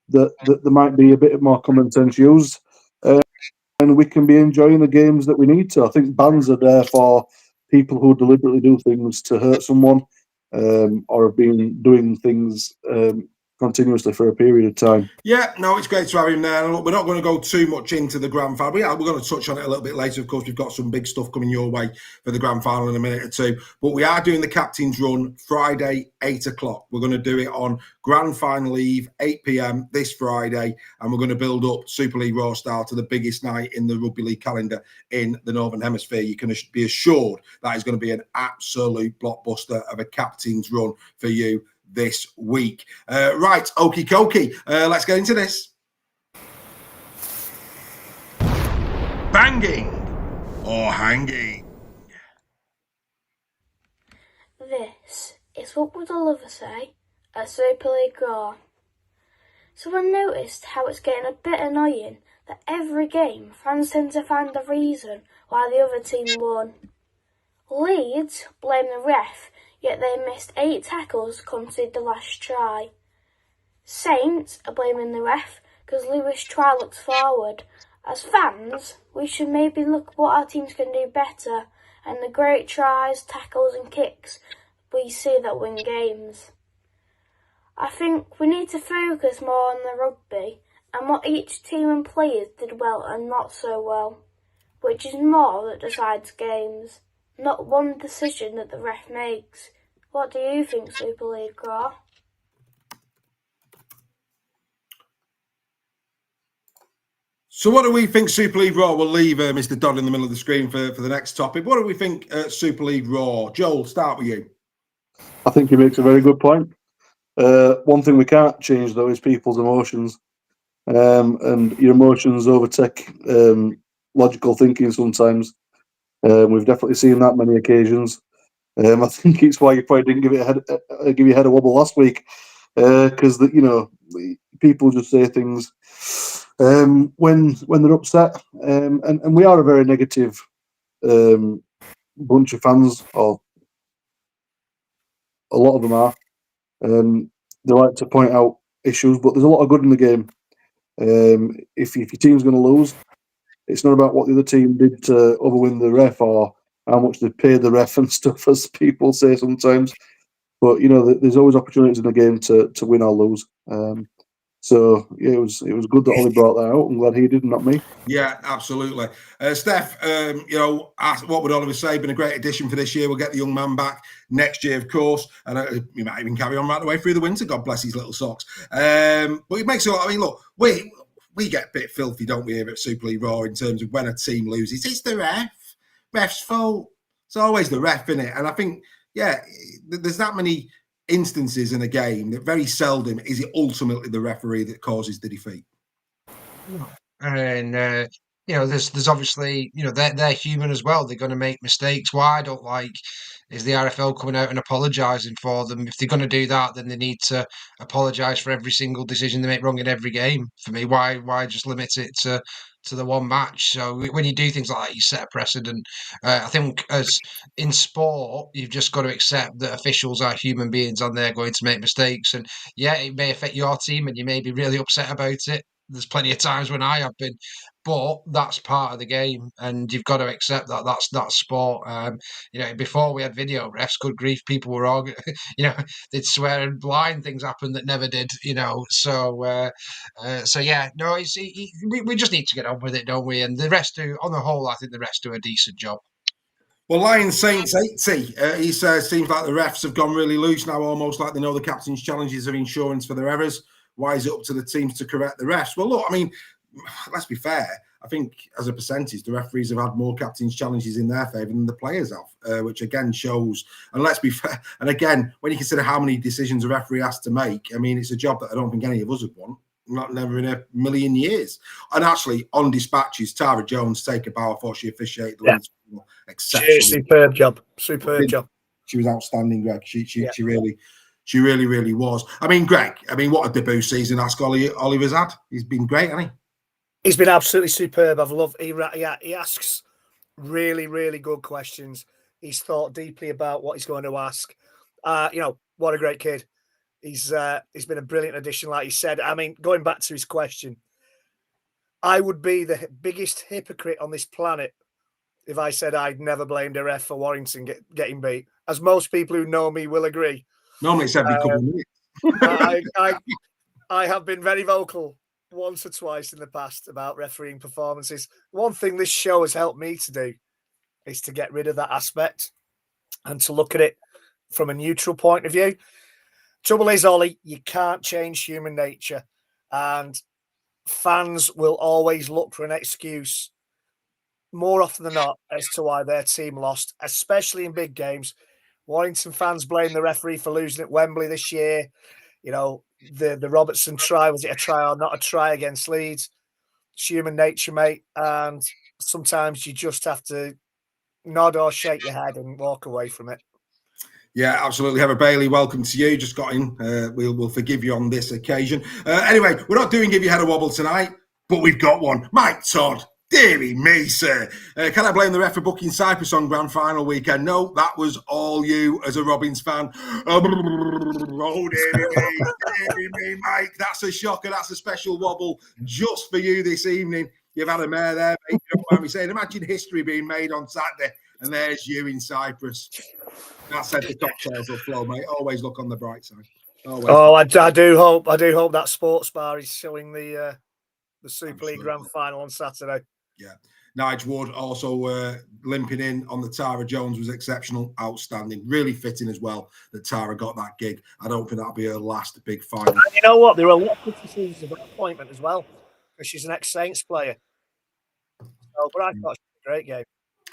that there might be a bit more common sense used, and we can be enjoying the games that we need to. I think bans are there for people who deliberately do things to hurt someone, or have been doing things continuously for a period of time. Yeah, no, it's great to have him there. Look, we're not going to go too much into the grand final. We're going to touch on it a little bit later. Of course, we've got some big stuff coming your way for the grand final in a minute or two. But we are doing the captain's run Friday, 8 o'clock. We're going to do it on grand final eve, 8 p.m. this Friday. And we're going to build up Super League Raw style to the biggest night in the Rugby League calendar in the Northern Hemisphere. You can be assured that is going to be an absolute blockbuster of a captain's run for you this week. Right, okie dokie. Let's get into this. Banging or hanging? This is what would a lover say at Super League Raw. So I noticed how it's getting a bit annoying that every game fans tend to find a reason why the other team won. Leeds blame the ref, yet they missed 8 tackles to concede the last try. Saints are blaming the ref because Lewis' try looks forward. As fans, we should maybe look at what our teams can do better and the great tries, tackles and kicks we see that win games. I think we need to focus more on the rugby and what each team and players did well and not so well, which is more that decides games, not one decision that the ref makes. What do you think, Super League Raw? So what do we think Super League Raw? We'll leave Mr. Dodd in the middle of the screen for the next topic. What do we think Super League Raw? Joel, start with you. I think he makes a very good point. One thing we can't change, though, is people's emotions. And your emotions overtake logical thinking sometimes. We've definitely seen that many occasions. I think it's why you probably didn't give your head a wobble last week, because people just say things when they're upset, and we are a very negative bunch of fans, or a lot of them are. They like to point out issues, but there's a lot of good in the game. If your team's going to lose, it's not about what the other team did to overwin the ref or how much they paid the ref and stuff, as people say sometimes. But there's always opportunities in the game to win or lose. So yeah, it was good that Ollie brought that out. I'm glad he did, not me. Yeah, absolutely. Steph, what would Oliver say? Been a great addition for this year. We'll get the young man back next year, of course, and he might even carry on right the way through the winter. God bless his little socks. But it makes it. I mean, look, we get a bit filthy, don't we, here at Super League Raw in terms of when a team loses. It's the ref's fault. It's always the ref, isn't it? And I think, there's that many instances in a game that very seldom is it ultimately the referee that causes the defeat. And there's obviously, they're human as well. They're going to make mistakes. What I don't like is the RFL coming out and apologising for them. If they're going to do that, then they need to apologise for every single decision they make wrong in every game. For me, why just limit it to the one match? So when you do things like that, you set a precedent. I think as in sport, you've just got to accept that officials are human beings and they're going to make mistakes. And yeah, it may affect your team, and you may be really upset about it. There's plenty of times when I have been, but that's part of the game, and you've got to accept that that's sport. Before we had video refs, good grief, people were all, they'd swear and blind things happened that never did. So yeah, no, we just need to get on with it, don't we? And the rest do, on the whole, I think the rest do a decent job. Well, Lions Saints 80. He says, seems like the refs have gone really loose now, almost like they know the captain's challenges of insurance for their errors. Why is it up to the teams to correct the refs? Well, look, I mean, let's be fair. I think as a percentage, the referees have had more captain's challenges in their favour than the players have, which again shows. And let's be fair. And again, when you consider how many decisions a referee has to make, I mean, it's a job that I don't think any of us would want. Never in a million years. And actually, on dispatches, Tara Jones take a bow for she officiated the exceptional. Superb job. Superb job. She was outstanding, Greg. She really was. I mean, Greg, what a debut season Ask Oliver's had. He's been great, hasn't he? He's been absolutely superb. I've loved he asks really, really good questions. He's thought deeply about what he's going to ask. What a great kid. He's been a brilliant addition, like you said. I mean, going back to his question, I would be the biggest hypocrite on this planet if I said I'd never blamed a ref for Warrington getting beat, as most people who know me will agree. Normally it's every couple of minutes. I have been very vocal once or twice in the past about refereeing performances. One thing this show has helped me to do is to get rid of that aspect and to look at it from a neutral point of view. Trouble is, Ollie, you can't change human nature, and fans will always look for an excuse more often than not as to why their team lost, especially in big games. Warrington fans blame the referee for losing at Wembley this year. The Robertson try, was it a try or not a try against Leeds? It's human nature, mate, and sometimes you just have to nod or shake your head and walk away from it. Yeah, absolutely. Heather Bailey, welcome to you. Just got in. We'll forgive you on this occasion. Anyway, we're not doing Give Your Head a Wobble tonight, but we've got one. Mike Todd, dearie me, sir. Can I blame the ref for booking Cyprus on grand final weekend? No, that was all you as a Robins fan. Oh, dearie me, Mike. That's a shocker. That's a special wobble just for you this evening. You've had a mare there, mate. You don't mind me saying. Imagine history being made on Saturday, and there's you in Cyprus. That said, the cocktails will flow, mate. Always look on the bright side. Always. Oh, I do hope that sports bar is showing the Super League Grand Final on Saturday. Yeah. Nigel Wood also limping in on the Tara Jones was exceptional, outstanding, really fitting as well that Tara got that gig. I don't think that'll be her last big final. And you know what? There were a lot of criticisms of that appointment as well, because she's an ex-Saints player. So, but I thought she was a great game.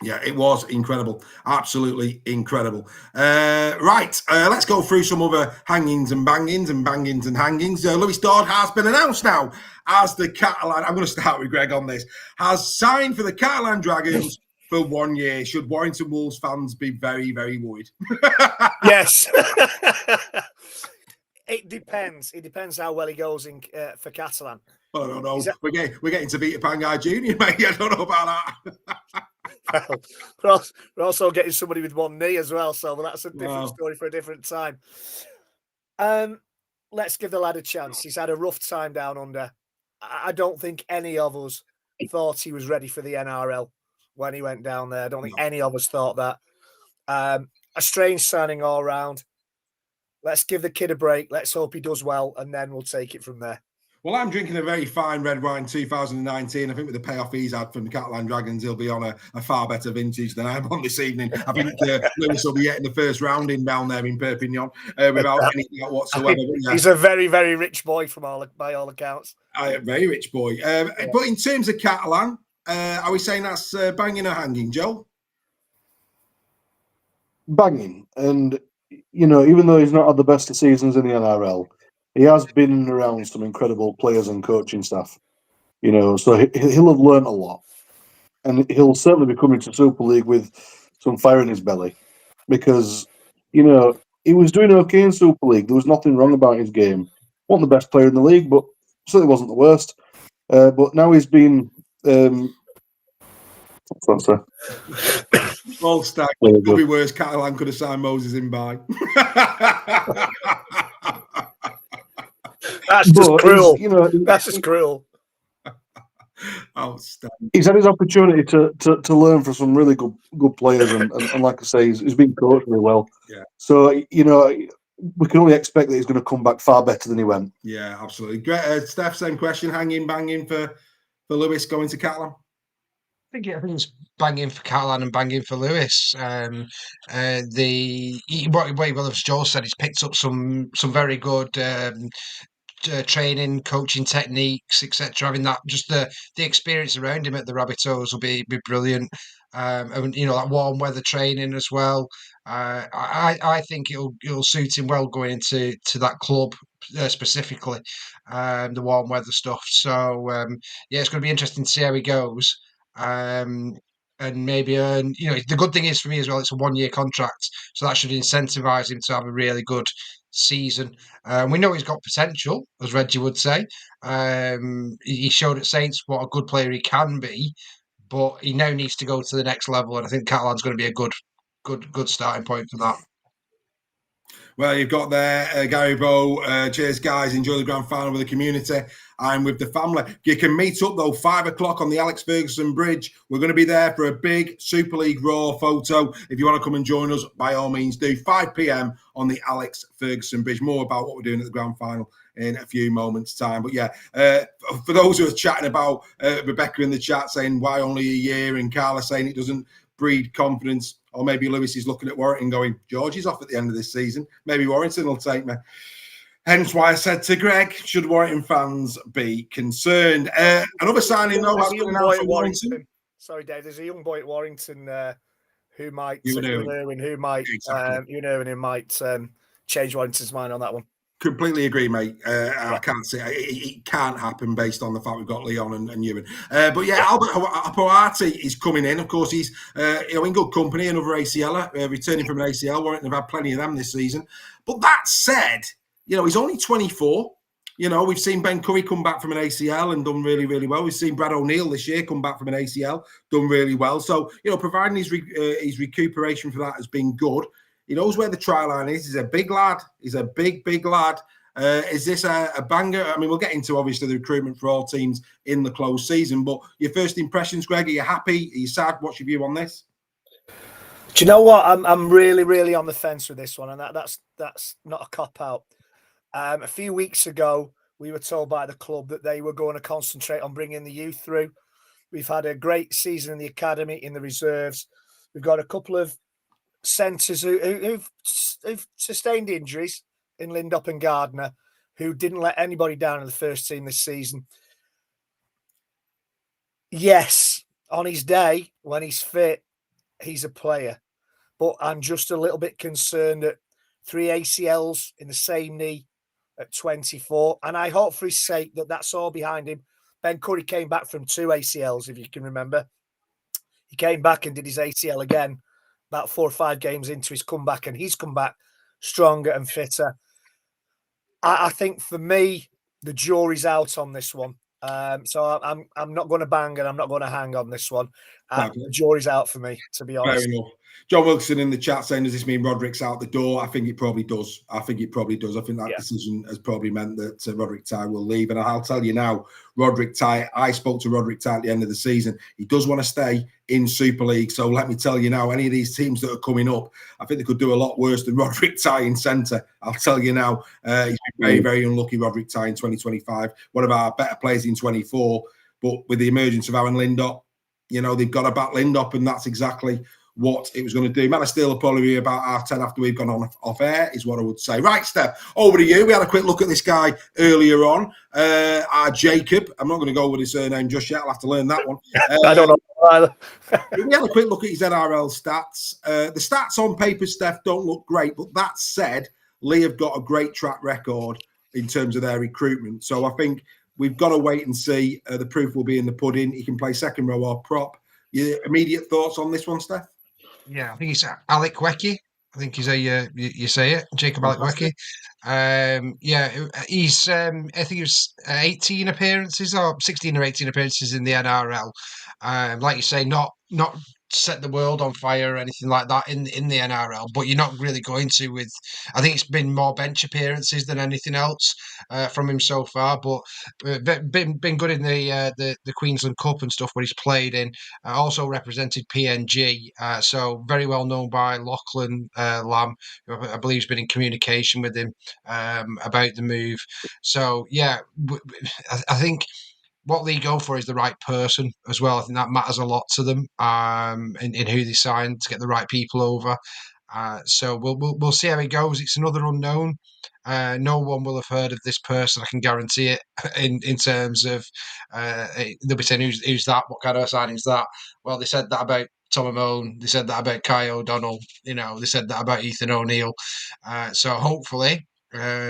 Yeah, it was incredible. Absolutely incredible. Let's go through some other hangings and bangings and bangings and hangings. Lewis Dodd has been announced now as the Catalan, I'm going to start with Greg on this, has signed for the Catalan Dragons for 1 year. Should Warrington Wolves fans be very, very worried? Yes. It depends. It depends how well he goes in for Catalan. I don't know. We're getting to beat a Pangai Junior, mate. I don't know about that. Well, we're also getting somebody with one knee as well, so that's a different story for a different time. Let's give the lad a chance. He's had a rough time down under. I don't think any of us thought he was ready for the NRL when he went down there. I don't think any of us thought that. A strange signing all round. Let's give the kid a break. Let's hope he does well, and then we'll take it from there. Well, I'm drinking a very fine red wine 2019. I think with the payoff he's had from the Catalan Dragons, he'll be on a far better vintage than I'm on this evening. I think Lewis will be getting the first round in down there in Perpignan without any doubt whatsoever. He's a very, very rich boy by all accounts. Very rich boy. But in terms of Catalan, are we saying that's banging or hanging, Joe? Banging. And, even though he's not had the best of seasons in the NRL, he has been around some incredible players and coaching staff. So he'll have learnt a lot, and he'll certainly be coming to Super League with some fire in his belly, because he was doing okay in Super League. There was nothing wrong about his game. Wasn't the best player in the league, but certainly wasn't the worst. But now he's been. What's that? All stack. It could be worse. Catalan could have signed Moses in by. That's just cruel. That's just cruel. Outstanding. He's had his opportunity to learn from some really good players, and like I say, he's been coached really well. Yeah. So we can only expect that he's going to come back far better than he went. Yeah, absolutely. Great, Steph. Same question. Hanging, banging for Lewis going to Catalan. I think it's banging for Catalan and banging for Lewis. As Joel said, he's picked up some very good training, coaching techniques, etc. Having that, just the experience around him at the Rabbitohs will be brilliant. And that warm weather training as well. I think it'll suit him well going into that club specifically, the warm weather stuff. So it's going to be interesting to see how he goes. And maybe the good thing is for me as well, it's a 1-year contract, so that should incentivize him to have a really good season. We know he's got potential, as Reggie would say. He showed at Saints what a good player he can be, but he now needs to go to the next level, and I think Catalan's going to be a good starting point for that. Well, you've got there, Gary Bow. Cheers, guys. Enjoy the grand final with the community. I'm with the family. You can meet up, though, 5 o'clock on the Alex Ferguson Bridge. We're going to be there for a big Super League Raw photo. If you want to come and join us, by all means do. 5 p.m. on the Alex Ferguson Bridge. More about what we're doing at the grand final in a few moments' time. But yeah, for those who are chatting about Rebecca in the chat saying why only a year, and Carla saying it doesn't breed confidence, or maybe Lewis is looking at Warrington going, George is off at the end of this season. Maybe Warrington will take me. Hence why I said to Greg, should Warrington fans be concerned? Another signing, though, has been announced for Warrington. Sorry, Dave. There's a young boy at Warrington who might, change Warrington's mind on that one. Completely agree, mate. I can't say it can't happen based on the fact we've got Leon and Ewan. But yeah, Albert Apoati is coming in. Of course, he's in good company. Another ACL, returning from an ACL. Warrington have had plenty of them this season. But that said, he's only 24. We've seen Ben Curry come back from an ACL and done really, really well. We've seen Brad O'Neill this year come back from an ACL, done really well. So, providing his recuperation for that has been good. He knows where the try line is. He's a big lad. He's a big, big lad. Is this a banger? I mean, we'll get into, obviously, the recruitment for all teams in the closed season. But your first impressions, Greg, are you happy? Are you sad? What's your view on this? Do you know what? I'm really, really on the fence with this one. And that's not a cop-out. A few weeks ago, we were told by the club that they were going to concentrate on bringing the youth through. We've had a great season in the academy, in the reserves. We've got a couple of centres who've sustained injuries in Lindop and Gardner, who didn't let anybody down in the first team this season. Yes, on his day, when he's fit, he's a player. But I'm just a little bit concerned at 3 ACLs in the same knee at 24. And I hope for his sake that that's all behind him. Ben Curry came back from 2 ACLs, if you can remember. He came back and did his ACL again about 4 or 5 games into his comeback, and he's come back stronger and fitter. I think for me, the jury's out on this one. So I'm not going to bang and I'm not going to hang on this one. The jury's out for me, to be honest. Fair enough. John Wilson in the chat saying, does this mean Roderick's out the door? I think it probably does. I think that decision has probably meant that Roderick Ty will leave. And I'll tell you now, Roderick Ty, I spoke to Roderick Ty at the end of the season. He does want to stay in Super League. So let me tell you now, any of these teams that are coming up, I think they could do a lot worse than Roderick Ty in centre. I'll tell you now, he's been very, very unlucky, Roderick Ty, in 2025. One of our better players in 24. But with the emergence of Aaron Lindop, they've got to back Lindop, and that's exactly what it was going to do. Man, I still will probably be about 10 after we've gone on off air, is what I would say. Right, Steph, over to you. We had a quick look at this guy earlier on. Our Jacob. I'm not going to go with his surname just yet. I'll have to learn that one. I don't know either. We had a quick look at his NRL stats. The stats on paper, Steph, don't look great. But that said, Lee have got a great track record in terms of their recruitment. So I think we've got to wait and see. The proof will be in the pudding. He can play second row or prop. Your immediate thoughts on this one, Steph? Yeah, I think it's Alec Wecky. I think is how you say it, Jacob Alec Wecky. He's I think he was 18 appearances or 16 or 18 appearances in the NRL. Like you say, not set the world on fire or anything like that in the NRL, but you're not really going to with. I think it's been more bench appearances than anything else from him so far. But been good in the Queensland Cup and stuff where he's played in. Also represented PNG, so very well known by Lachlan Lamb, who I believe has been in communication with him about the move. So yeah, I think what they go for is the right person as well. I think that matters a lot to them in who they sign to get the right people over. So we'll see how it goes. It's another unknown. No one will have heard of this person. I can guarantee it. In terms of they'll be saying who's that? What kind of signing is that? Well, they said that about Tom Amone. They said that about Kai O'Donnell. They said that about Ethan O'Neill. So hopefully.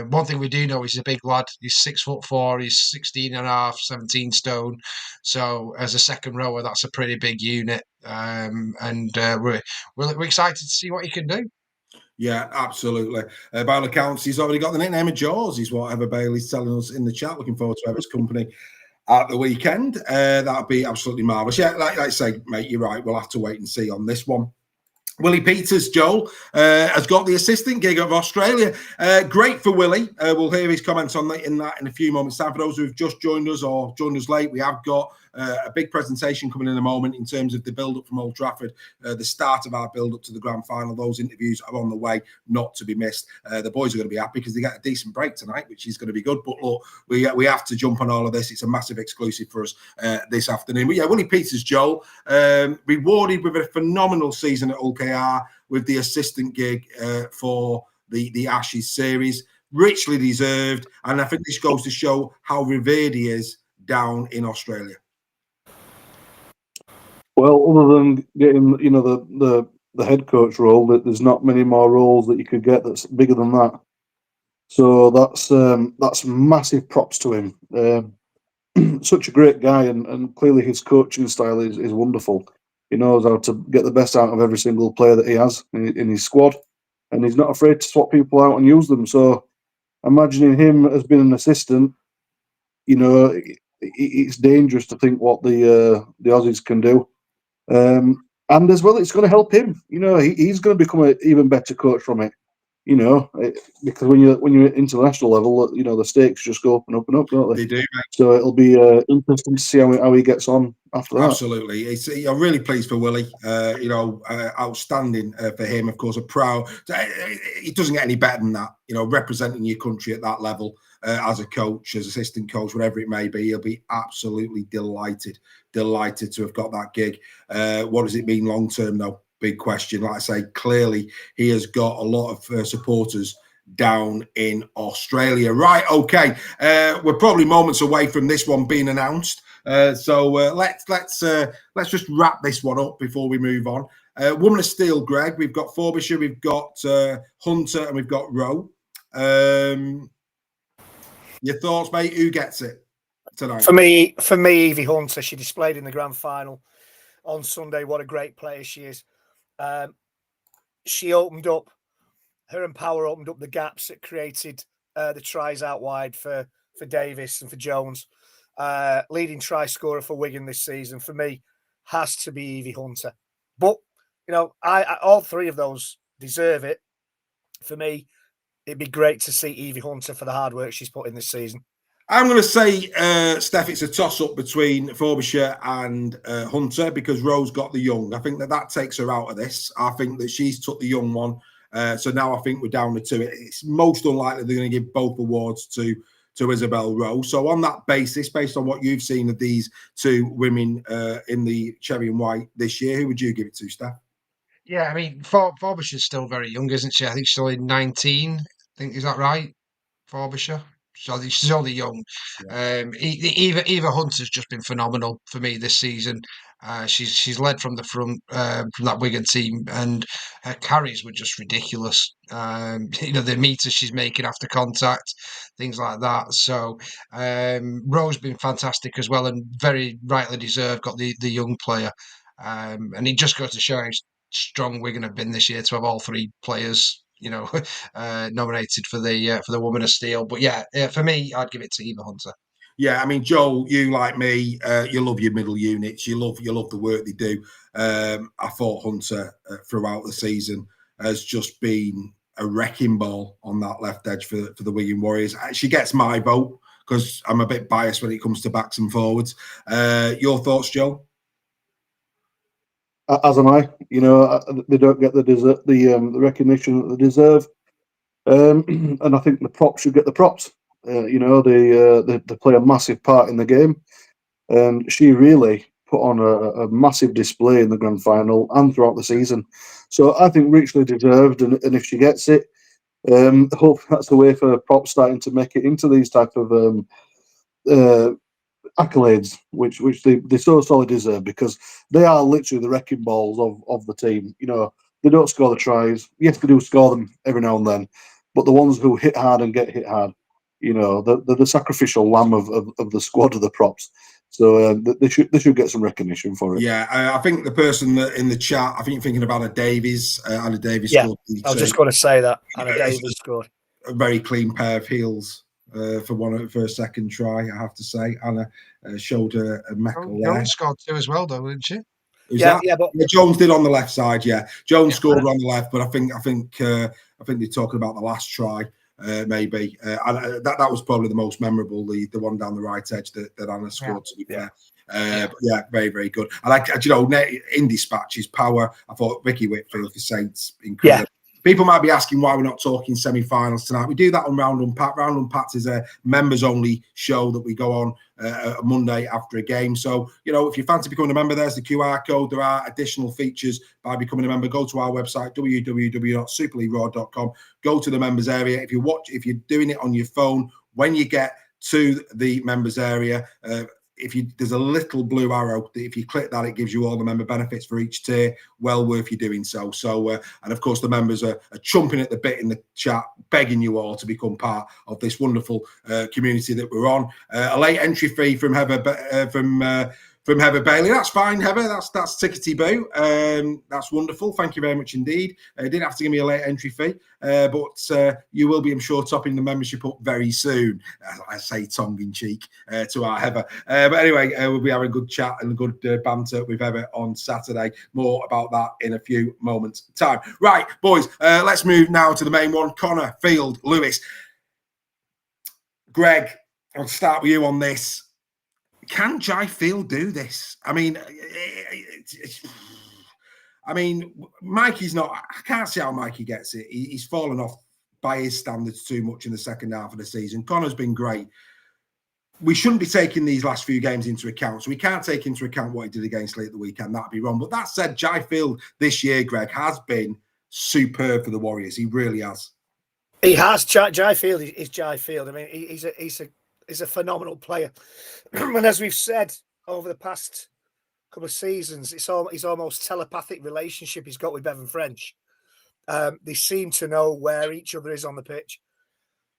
One thing we do know is he's a big lad. He's 6'4". He's 16 and a half, 17 stone. So as a second rower, that's a pretty big unit. We're excited to see what he can do. Yeah, absolutely. By all accounts, he's already got the nickname of Jaws, is what Ever Bailey's telling us in the chat. Looking forward to Ever's company at the weekend. That'll be absolutely marvellous. Yeah, like I say, mate, you're right. We'll have to wait and see on this one. Willie Peters, Joel, has got the assistant gig of Australia. Great for Willie. We'll hear his comments on that in a few moments' time. For those who have just joined us or joined us late, we have got a big presentation coming in a moment in terms of the build-up from Old Trafford, the start of our build-up to the grand final. Those interviews are on the way, not to be missed. The boys are going to be happy because they get a decent break tonight, which is going to be good. But look, we have to jump on all of this. It's a massive exclusive for us this afternoon. But yeah, Willie Peters, Joel, rewarded with a phenomenal season at OKR with the assistant gig for the Ashes series. Richly deserved. And I think this goes to show how revered he is down in Australia. Well, other than getting, the head coach role, that there's not many more roles that you could get that's bigger than that. So that's massive props to him. Such a great guy, and clearly his coaching style is wonderful. He knows how to get the best out of every single player that he has in his squad, and he's not afraid to swap people out and use them. So, imagining him as being an assistant, it's dangerous to think what the Aussies can do. And as well, it's going to help him. He's going to become an even better coach from it. Because when you're at international level, the stakes just go up and up and up, don't they? They do, mate. So it'll be interesting to see how he gets on after that. Absolutely. I'm really pleased for Willie. Outstanding for him. Of course, it doesn't get any better than that. Representing your country at that level as a coach, as assistant coach, whatever it may be, he'll be absolutely delighted to have got that gig. What does it mean long term, though? Big question. Like I say, clearly he has got a lot of supporters down in Australia. Right, okay. We're probably moments away from this one being announced. So let's just wrap this one up before we move on. Woman of Steel, Greg. We've got Frobisher, we've got Hunter, and we've got Rowe. Your thoughts, mate? Who gets it tonight? For me, Evie Hunter. She displayed in the grand final on Sunday. What a great player she is. She opened up. Her and Power opened up the gaps that created the tries out wide for Davis and for Jones. Leading try scorer for Wigan this season, for me, has to be Evie Hunter. But, I all three of those deserve it. For me, it'd be great to see Evie Hunter for the hard work she's put in this season. I'm going to say, Steph, it's a toss-up between Frobisher and Hunter because Rose got the young. I think that takes her out of this. I think that she's took the young one. So now I think we're down to two. It's most unlikely they're going to give both awards to Isabel Rowe. So on that basis, based on what you've seen of these two women in the cherry and white this year, who would you give it to, Steph? Yeah, I mean, Frobisher's still very young, isn't she? I think she's only 19. Is that right? Frobisher? So she's only young. Yeah. Eva Hunter's just been phenomenal for me this season. She's led from the front from that Wigan team, and her carries were just ridiculous. The meters she's making after contact, things like that. So Rowe's been fantastic as well, and very rightly deserved. Got the young player, and it just goes to show how strong Wigan have been this year to have all three players. Nominated for the Woman of Steel. But yeah, for me, I'd give it to Eva Hunter. Yeah, I mean, Joel, you like me, you love your middle units. You love the work they do. I thought Hunter throughout the season has just been a wrecking ball on that left edge for the Wigan Warriors. She gets my vote because I'm a bit biased when it comes to backs and forwards. Your thoughts, Joel? As am I. They don't get the recognition that they deserve, and I think the props should get the props. They play a massive part in the game, and she really put on a massive display in the grand final and throughout the season. So I think richly deserved, and if she gets it, hope that's the way for props starting to make it into these type of accolades, which they so sorely deserve, because they are literally the wrecking balls of the team. They don't score the tries. Yes, they do score them every now and then, but the ones who hit hard and get hit hard, they're the sacrificial lamb of the squad of the props. So they should get some recognition for it. Yeah, I think the person that in the chat, I think you're thinking of Anna Davies. Anna Davies scored. I was just going to say that. Anna Davies scored. A very clean pair of heels for her second try, I have to say. Anna showed a metal there. Jones scored two as well, though, didn't she? But Jones did on the left side. Yeah, Jones scored on the left, but I think they're talking about the last try. Maybe that was probably the most memorable, the one down the right edge that Anna scored. To be fair, very, very good. I like, in dispatches, power. I thought Vicky Whitfield for Saints incredible. Yeah. People might be asking why we're not talking semi-finals tonight. We do that on Round Unpacked. Round Unpacked is a members-only show that we go on a Monday after a game. So, if you fancy becoming a member, there's the QR code. There are additional features by becoming a member. Go to our website, www.superleagueraw.com. Go to the members area. If you're doing it on your phone, when you get to the members area, there's a little blue arrow. If you click that, it gives you all the member benefits for each tier. Well worth you doing so. And of course, the members are chomping at the bit in the chat, begging you all to become part of this wonderful community that we're on. A late entry fee from Heather Bailey. That's fine, Heather. That's tickety boo. That's wonderful. Thank you very much indeed. You didn't have to give me a late entry fee, but you will be, I'm sure, topping the membership up very soon. I say tongue in cheek to our Heather. But anyway, we'll be having a good chat and a good banter with Heather on Saturday. More about that in a few moments' time. Right, boys, let's move now to the main one. Connor, Field, Lewis. Greg, I'll start with you on this. Can Jai Field do this? I mean, Mikey's not. I can't see how Mikey gets it. He's fallen off by his standards too much in the second half of the season. Connor's been great. We shouldn't be taking these last few games into account. So we can't take into account what he did against Leigh at the weekend. That'd be wrong. But that said, Jai Field this year, Greg, has been superb for the Warriors. He really has. He has. Jai Field is Jai Field. I mean, he's a phenomenal player. And as we've said over the past couple of seasons, it's almost telepathic relationship he's got with Bevan French. They seem to know where each other is on the pitch.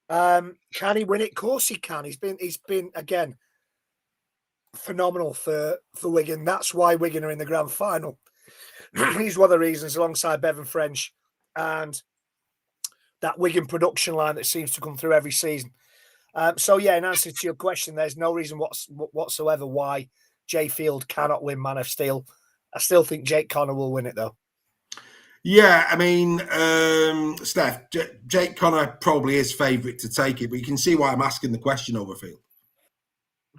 Can he win it? Of course he can. He's been again phenomenal for Wigan. That's why Wigan are in the grand final. He's one of the reasons, alongside Bevan French and that Wigan production line that seems to come through every season. In answer to your question, there's no reason whatsoever why Jai Field cannot win Man of Steel. I still think Jake Connor will win it, though. Yeah, I mean, Steph, Jake Connor probably is favourite to take it, but you can see why I'm asking the question over Field.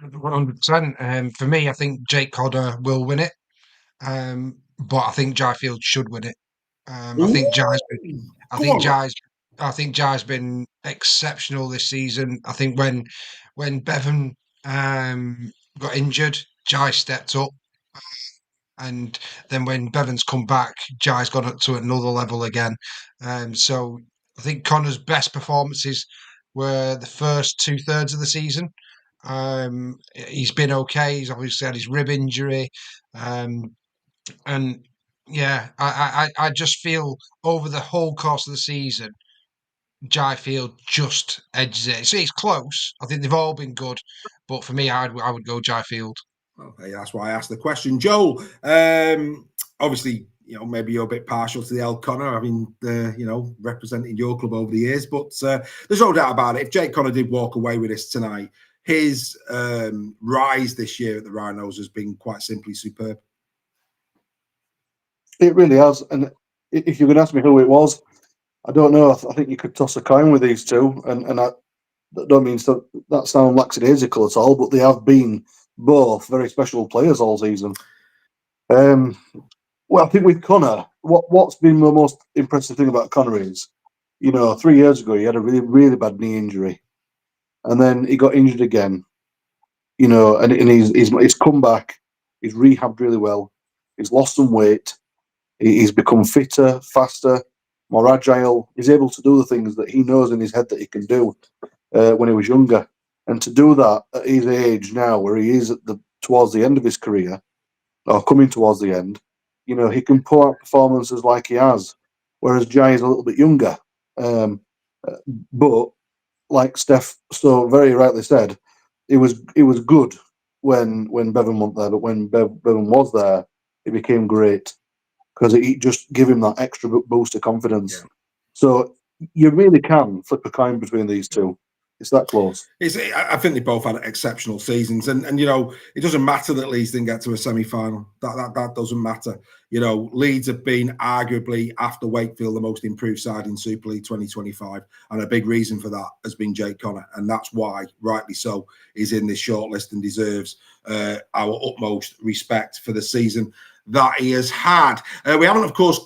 100%. For me, I think Jake Connor will win it, but I think Jai Field should win it. I think Jai's been exceptional this season. I think when Bevan got injured, Jai stepped up. And then when Bevan's come back, Jai's gone up to another level again. So I think Connor's best performances were the first 2/3 of the season. He's been okay. He's obviously had his rib injury, and yeah, I just feel over the whole course of the season, Jai Field just edges it. See, it's close. I think they've all been good, but for me, I would go Jai Field. Okay, that's why I asked the question, Joel. Obviously, maybe you're a bit partial to the El Connor, having representing your club over the years, but there's no doubt about it. If Jake Connor did walk away with this tonight, his rise this year at the Rhinos has been quite simply superb. It really has. And if you're going to ask me who it was, I don't know. I think you could toss a coin with these two, and I don't mean that sound lackadaisical at all, but they have been both very special players all season. Well, I think with Connor, what's been the most impressive thing about Connor is, 3 years ago he had a really, really bad knee injury, and then he got injured again. And he's come back. He's rehabbed really well. He's lost some weight. He's become fitter, faster, more agile. He's able to do the things that he knows in his head that he can do when he was younger. And to do that at his age now, where he is towards the end of his career, or coming towards the end, he can put out performances like he has. Whereas Jai is a little bit younger. But like Steph so very rightly said, it was good when Bevan wasn't there, but when Bevan was there, it became great because it just gave him that extra boost of confidence. Yeah. So you really can flip a coin between these two. It's that close. I think they both had exceptional seasons, and it doesn't matter that Leeds didn't get to a semi-final. That doesn't matter. Leeds have been arguably after Wakefield the most improved side in Super League 2025, and a big reason for that has been Jake Connor, and that's why, rightly so, he's in this shortlist and deserves our utmost respect for the season that he has had. We haven't, of course,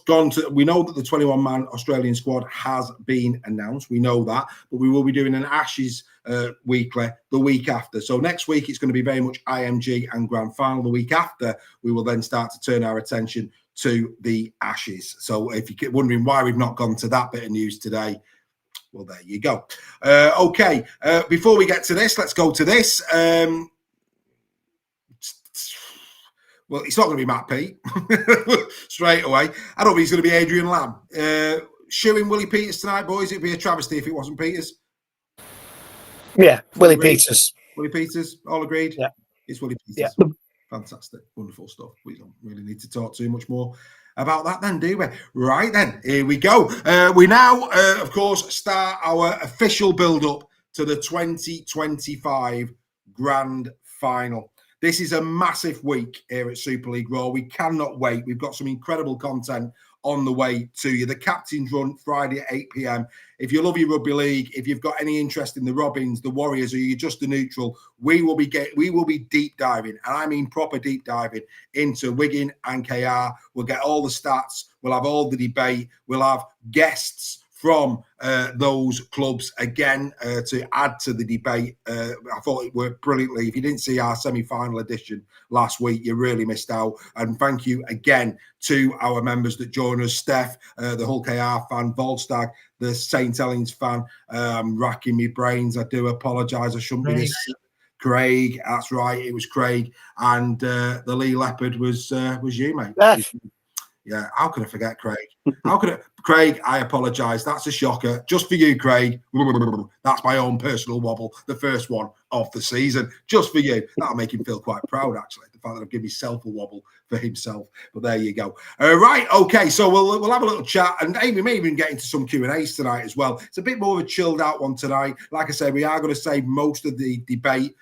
we know that the 21-man Australian squad has been announced. We know that, but we will be doing an Ashes weekly the week after. So next week, it's going to be very much IMG and Grand Final. The week after, we will then start to turn our attention to the Ashes. So if you're wondering why we've not gone to that bit of news today, well, there you go. Okay, before we get to this, let's go to this. Well, it's not going to be Matt Peet straight away. I don't think he's going to be Adrian Lamb. Shooing Willie Peters tonight, boys. It'd be a travesty if it wasn't Peters. Yeah, Willie Peters. Willie Peters, all agreed? Yeah. It's Willie Peters. Yeah. Fantastic. Wonderful stuff. We don't really need to talk too much more about that then, do we? Right then, here we go. We now, of course, start our official build-up to the 2025 Grand Final. This is a massive week here at Super League Raw. We cannot wait. We've got some incredible content on the way to you. The Captain's Run Friday at 8 p.m. If you love your rugby league, if you've got any interest in the Robins, the Warriors, or you're just a neutral, we will be deep diving, and I mean proper deep diving into Wigan and KR. We'll get all the stats. We'll have all the debate. We'll have guests from those clubs again to add to the debate. I thought it worked brilliantly. If you didn't see our semi-final edition last week, you really missed out. And thank you again to our members that join us. Steph, the Hull KR fan, Volstag, the St. Helens fan. I'm racking my brains. I do apologise. I shouldn't be this. Craig, that's right. It was Craig. And the Lee Leopard was you, mate. Yeah, how could I forget Craig? Craig, I apologise. That's a shocker. Just for you, Craig. That's my own personal wobble. The first one of the season. Just for you. That'll make him feel quite proud, actually. The fact that I've given myself a wobble for himself. But there you go. Right, okay. So we'll have a little chat. And hey, we may even get into some Q&As tonight as well. It's a bit more of a chilled out one tonight. Like I said, we are going to save most of the debate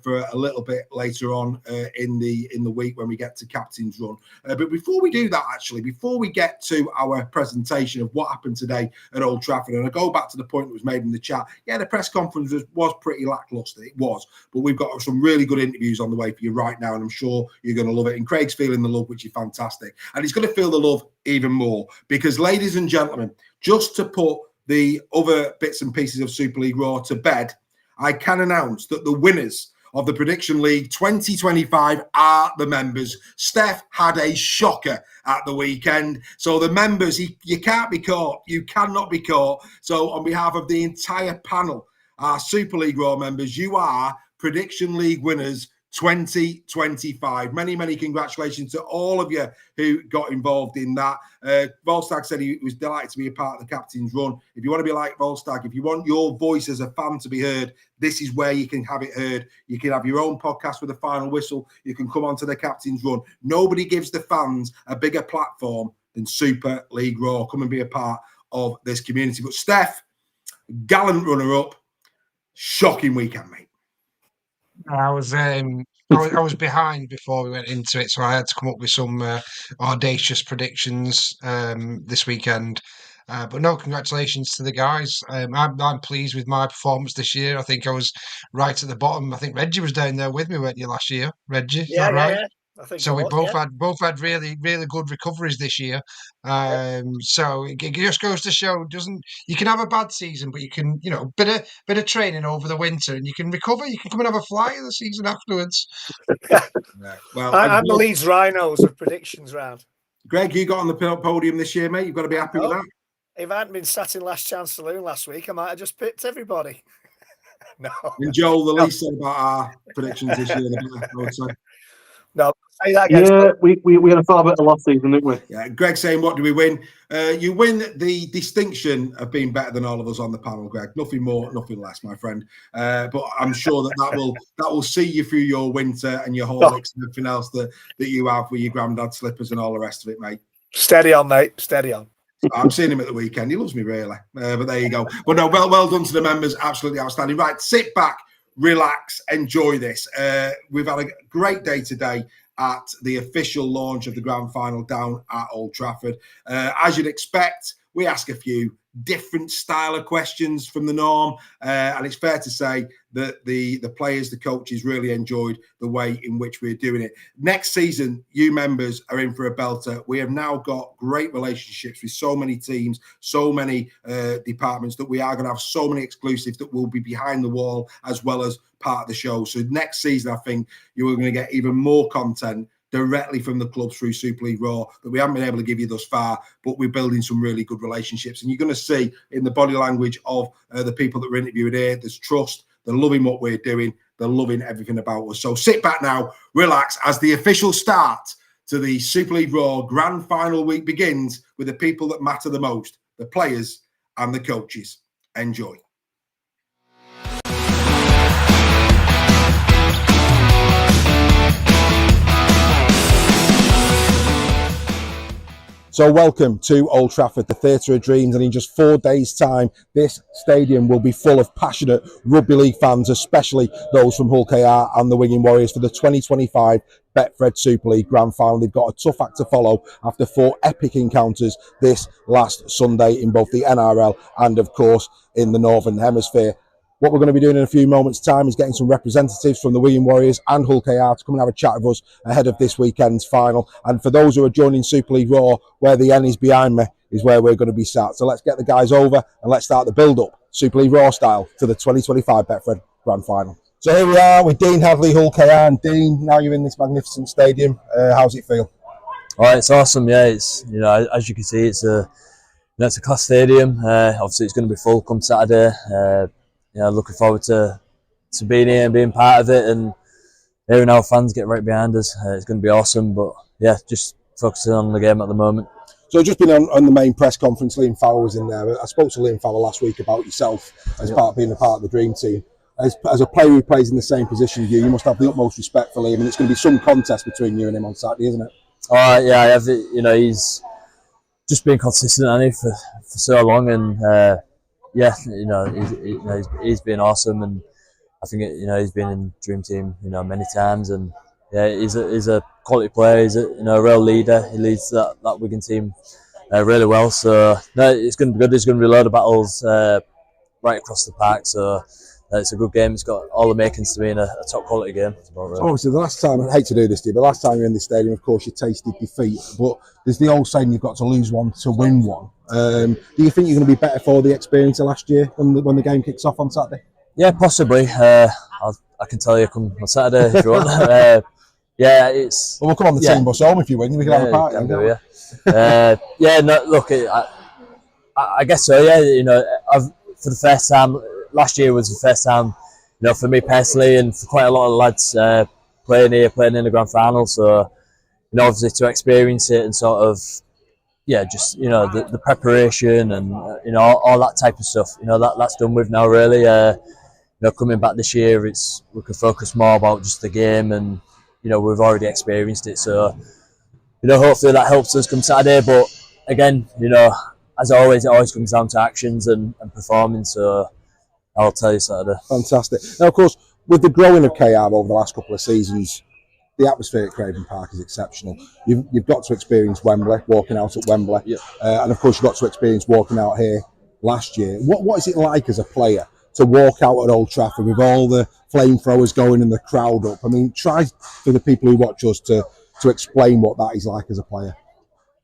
for a little bit later on in the week when we get to Captain's Run. But before we do that, actually, before we get to our presentation of what happened today at Old Trafford, and I go back to the point that was made in the chat, yeah, the press conference was pretty lackluster. It was. But we've got some really good interviews on the way for you right now, and I'm sure you're going to love it. And Craig's feeling the love, which is fantastic. And he's going to feel the love even more because, ladies and gentlemen, just to put the other bits and pieces of Super League Raw to bed, I can announce that the winners of the Prediction League 2025 are the members. Steph had a shocker at the weekend. So the members, you can't be caught. You cannot be caught. So on behalf of the entire panel, our Super League Raw members, you are Prediction League winners 2025. Many congratulations to all of you who got involved in that. Volstagg said he was delighted to be a part of the captain's run. If you want to be like Volstagg, if you want your voice as a fan to be heard, this is where you can have it heard. You can have your own podcast with a final whistle. You can come onto the captain's run. Nobody gives the fans a bigger platform than Super League Raw. Come and be a part of this community. But Steph, gallant runner-up, shocking weekend, mate. I was behind before we went into it, so I had to come up with some audacious predictions this weekend. But no, congratulations to the guys. I'm pleased with my performance this year. I think I was right at the bottom. I think Reggie was down there with me, weren't you, last year? Reggie, is that right? Yeah. I think So we both had really good recoveries this year. So it just goes to show, you can have a bad season, but you can, bit of training over the winter, and you can recover. You can come and have a fly in the season afterwards. Well, I'm the Leeds Rhinos of predictions round. Greg, you got on the podium this year, mate. You've got to be happy with that. If I hadn't been sat in Last Chance Saloon last week, I might have just picked everybody. No. And Joel, the least said about our predictions this year, the better, I would say. No, say that again. Yeah, we had a far better last season, didn't we? Yeah, Greg saying, what do we win? You win the distinction of being better than all of us on the panel, Greg. Nothing more, nothing less, my friend. But I'm sure that will see you through your winter and your Horlicks and everything else that you have with your granddad's slippers and all the rest of it, mate. Steady on, mate. Steady on. I'm seeing him at the weekend. He loves me, really. But there you go. But no, well done to the members. Absolutely outstanding. Right, sit back, relax, enjoy this. We've had a great day today at the official launch of the grand final down at Old Trafford. As you'd expect, we ask a few different style of questions from the norm, and it's fair to say that the players, the coaches really enjoyed the way in which we're doing it. Next season, you members are in for a belter. We have now got great relationships with so many teams, so many departments, that we are going to have so many exclusives that will be behind the wall as well as part of the show. So next season, I think you are going to get even more content directly from the clubs through Super League Raw that we haven't been able to give you thus far, but we're building some really good relationships. And you're going to see in the body language of the people that we're interviewing here, there's trust. They're loving what we're doing. They're loving everything about us. So sit back now, relax, as the official start to the Super League Raw grand final week begins with the people that matter the most, the players and the coaches. Enjoy. So welcome to Old Trafford, the Theatre of Dreams, and in just 4 days' time, this stadium will be full of passionate Rugby League fans, especially those from Hull KR and the Winging Warriors for the 2025 Betfred Super League Grand Final. They've got a tough act to follow after 4 epic encounters this last Sunday in both the NRL and, of course, in the Northern Hemisphere. What we're going to be doing in a few moments' time is getting some representatives from the Winging Warriors and Hull KR to come and have a chat with us ahead of this weekend's final. And for those who are joining Super League Raw, where the N is behind me is where we're going to be sat. So let's get the guys over and let's start the build-up, Super League Raw style, to the 2025 Betfred Grand Final. So here we are with Dean Hadley, Hull KR. And Dean, now you're in this magnificent stadium. How's it feel? Oh, it's awesome. Yeah, it's as you can see, it's a class stadium. Obviously, it's going to be full come Saturday. Looking forward to being here and being part of it, and hearing our fans get right behind us. It's going to be awesome. But yeah, just focusing on the game at the moment. So just been on the main press conference. Liam Farrell was in there. I spoke to Liam Farrell last week about yourself as part of being a part of the dream team. As a player who plays in the same position as you must have the utmost respect for Liam, and it's going to be some contest between you and him on Saturday, isn't it? Yeah, I have. He's just been consistent, hasn't he, for so long, and. He's been awesome, and I think he's been in Dream Team many times, and yeah, he's a quality player. He's a real leader. He leads that Wigan team really well. So no, it's going to be good. There's going to be a load of battles right across the park. So it's a good game. It's got all the makings to being a top quality game. Obviously, the last time, I hate to do this to you, but last time you're in this stadium, of course, you tasted defeat. But there's the old saying, you've got to lose one to win one. Do you think you're going to be better for the experience of last year when the game kicks off on Saturday? Yeah, possibly. I can tell you come on Saturday if you want. It's. Well, we'll come on the team bus home if you win. We can have a party. Look, I guess so. Yeah, for the first time, last year was the first time you know, for me personally, and for quite a lot of lads playing in the grand final. So, you know, obviously to experience it and sort of, yeah, just, you know, the preparation and you know, all that type of stuff. You know, that's done with now, really. You know, coming back this year, we can focus more about just the game, and you know, we've already experienced it. So, you know, hopefully that helps us come Saturday. But again, you know, as always, it always comes down to actions and performing. So I'll tell you Saturday. Fantastic. Now, of course, with the growing of KR over the last couple of seasons, the atmosphere at Craven Park is exceptional. You've got to experience Wembley, walking out at Wembley, and of course you've got to experience walking out here last year. What is it like as a player to walk out at Old Trafford with all the flamethrowers going and the crowd up? I mean, try for the people who watch us to explain what that is like as a player.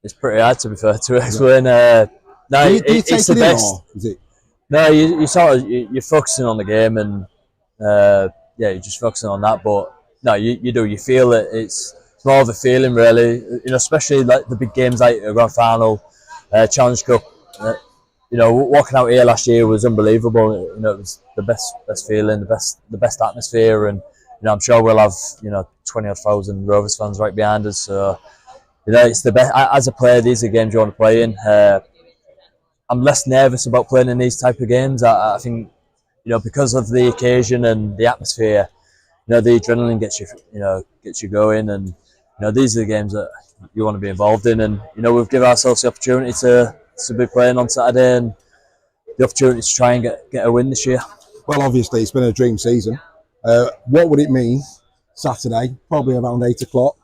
It's pretty hard, to be fair, to explain. No, it's the best. Is it? No, you sort of you're focusing on the game, and yeah, you're just focusing on that. But no, you feel it. It's more of a feeling, really. You know, especially like the big games like the Grand Final, Challenge Cup. You know, walking out here last year was unbelievable. You know, it was the best feeling, the best atmosphere, and you know, I'm sure we'll have 20,000 Rovers fans right behind us. So you know, it's the best. As a player, these are the games you want to play in. I'm less nervous about playing in these type of games. I think, you know, because of the occasion and the atmosphere, you know, the adrenaline gets you going, and you know, these are the games that you want to be involved in. And you know, we've given ourselves the opportunity to be playing on Saturday, and the opportunity to try and get a win this year. Well, obviously, it's been a dream season. What would it mean Saturday, probably around 8 o'clock,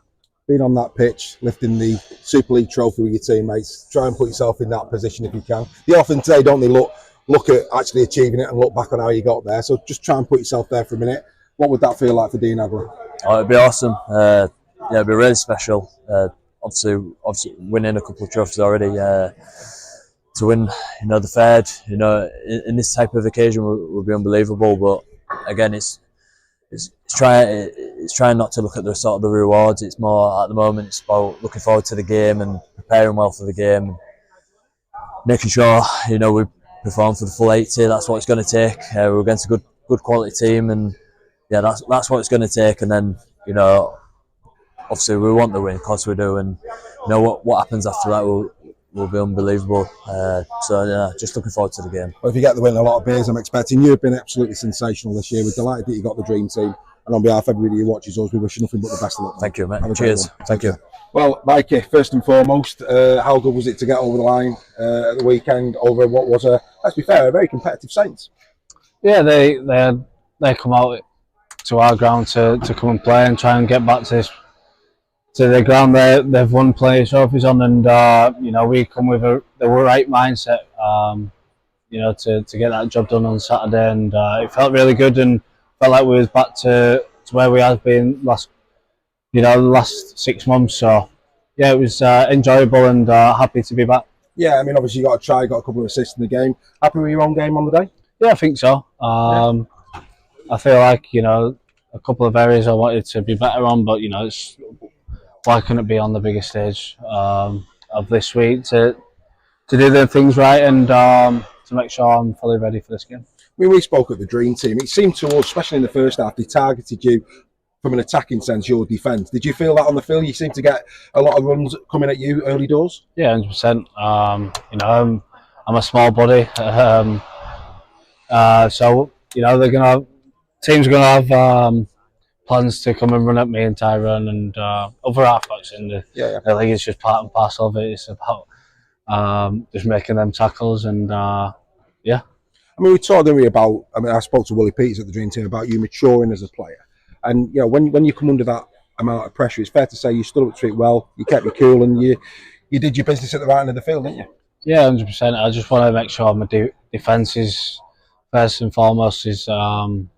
being on that pitch, lifting the Super League trophy with your teammates? Try and put yourself in that position if you can. They often say, don't they, look at actually achieving it and look back on how you got there. So just try and put yourself there for a minute. What would that feel like for Dean Hadley? Oh, it'd be awesome. Yeah, it'd be really special. Obviously winning a couple of trophies already. To win, you know, the third, you know, in this type of occasion would be unbelievable. But again, it's trying not to look at the sort of the rewards. It's more at the moment, it's about looking forward to the game and preparing well for the game, and making sure, you know, we perform for the full 80. That's what it's going to take. We're against a good quality team, and yeah, that's what it's going to take. And then, you know, obviously we want the win, of course we do, and you know what happens after that will be unbelievable. So yeah, just looking forward to the game. Well, if you get the win, a lot of beers I'm expecting. You've been absolutely sensational this year. We're delighted that you got the dream team, and on behalf of everybody who watches us, we wish you nothing but the best of luck. Thank you, mate. Cheers. Thank you. Well, Mikey, first and foremost, how good was it to get over the line at the weekend over what was let's be fair, a very competitive Saints? Yeah, they come out to our ground to come and play and try and get back to the ground they've won plenty of trophies on, and you know, we come with the right mindset, you know, to get that job done on Saturday, and it felt really good, and felt like we was back to where we have been the last 6 months. So yeah, it was enjoyable, and happy to be back. Yeah, I mean, obviously you got a try, got a couple of assists in the game. Happy with your own game on the day? Yeah, I think so. I feel like, you know, a couple of areas I wanted to be better on, but you know, why couldn't it be on the biggest stage of this week to do the things right, and to make sure I'm fully ready for this game. I mean, we spoke at the Dream Team. It seemed to us, especially in the first half, they targeted you from an attacking sense, your defence. Did you feel that on the field? You seemed to get a lot of runs coming at you early doors? Yeah, 100%. You know, I'm a small body. So, you know, teams are going to have plans to come and run at me and Tyrone and other halfbacks in the league. It's just part and parcel of it. It's about just making them tackles, and yeah. I mean, we talked, didn't we, about, I mean, I spoke to Willie Peet at the Dream Team about you maturing as a player. And, you know, when you come under that amount of pressure, it's fair to say you stood up to it well, you kept your cool, and you did your business at the right end of the field, didn't you? Yeah, 100%. I just want to make sure my defence is, first and foremost, is on,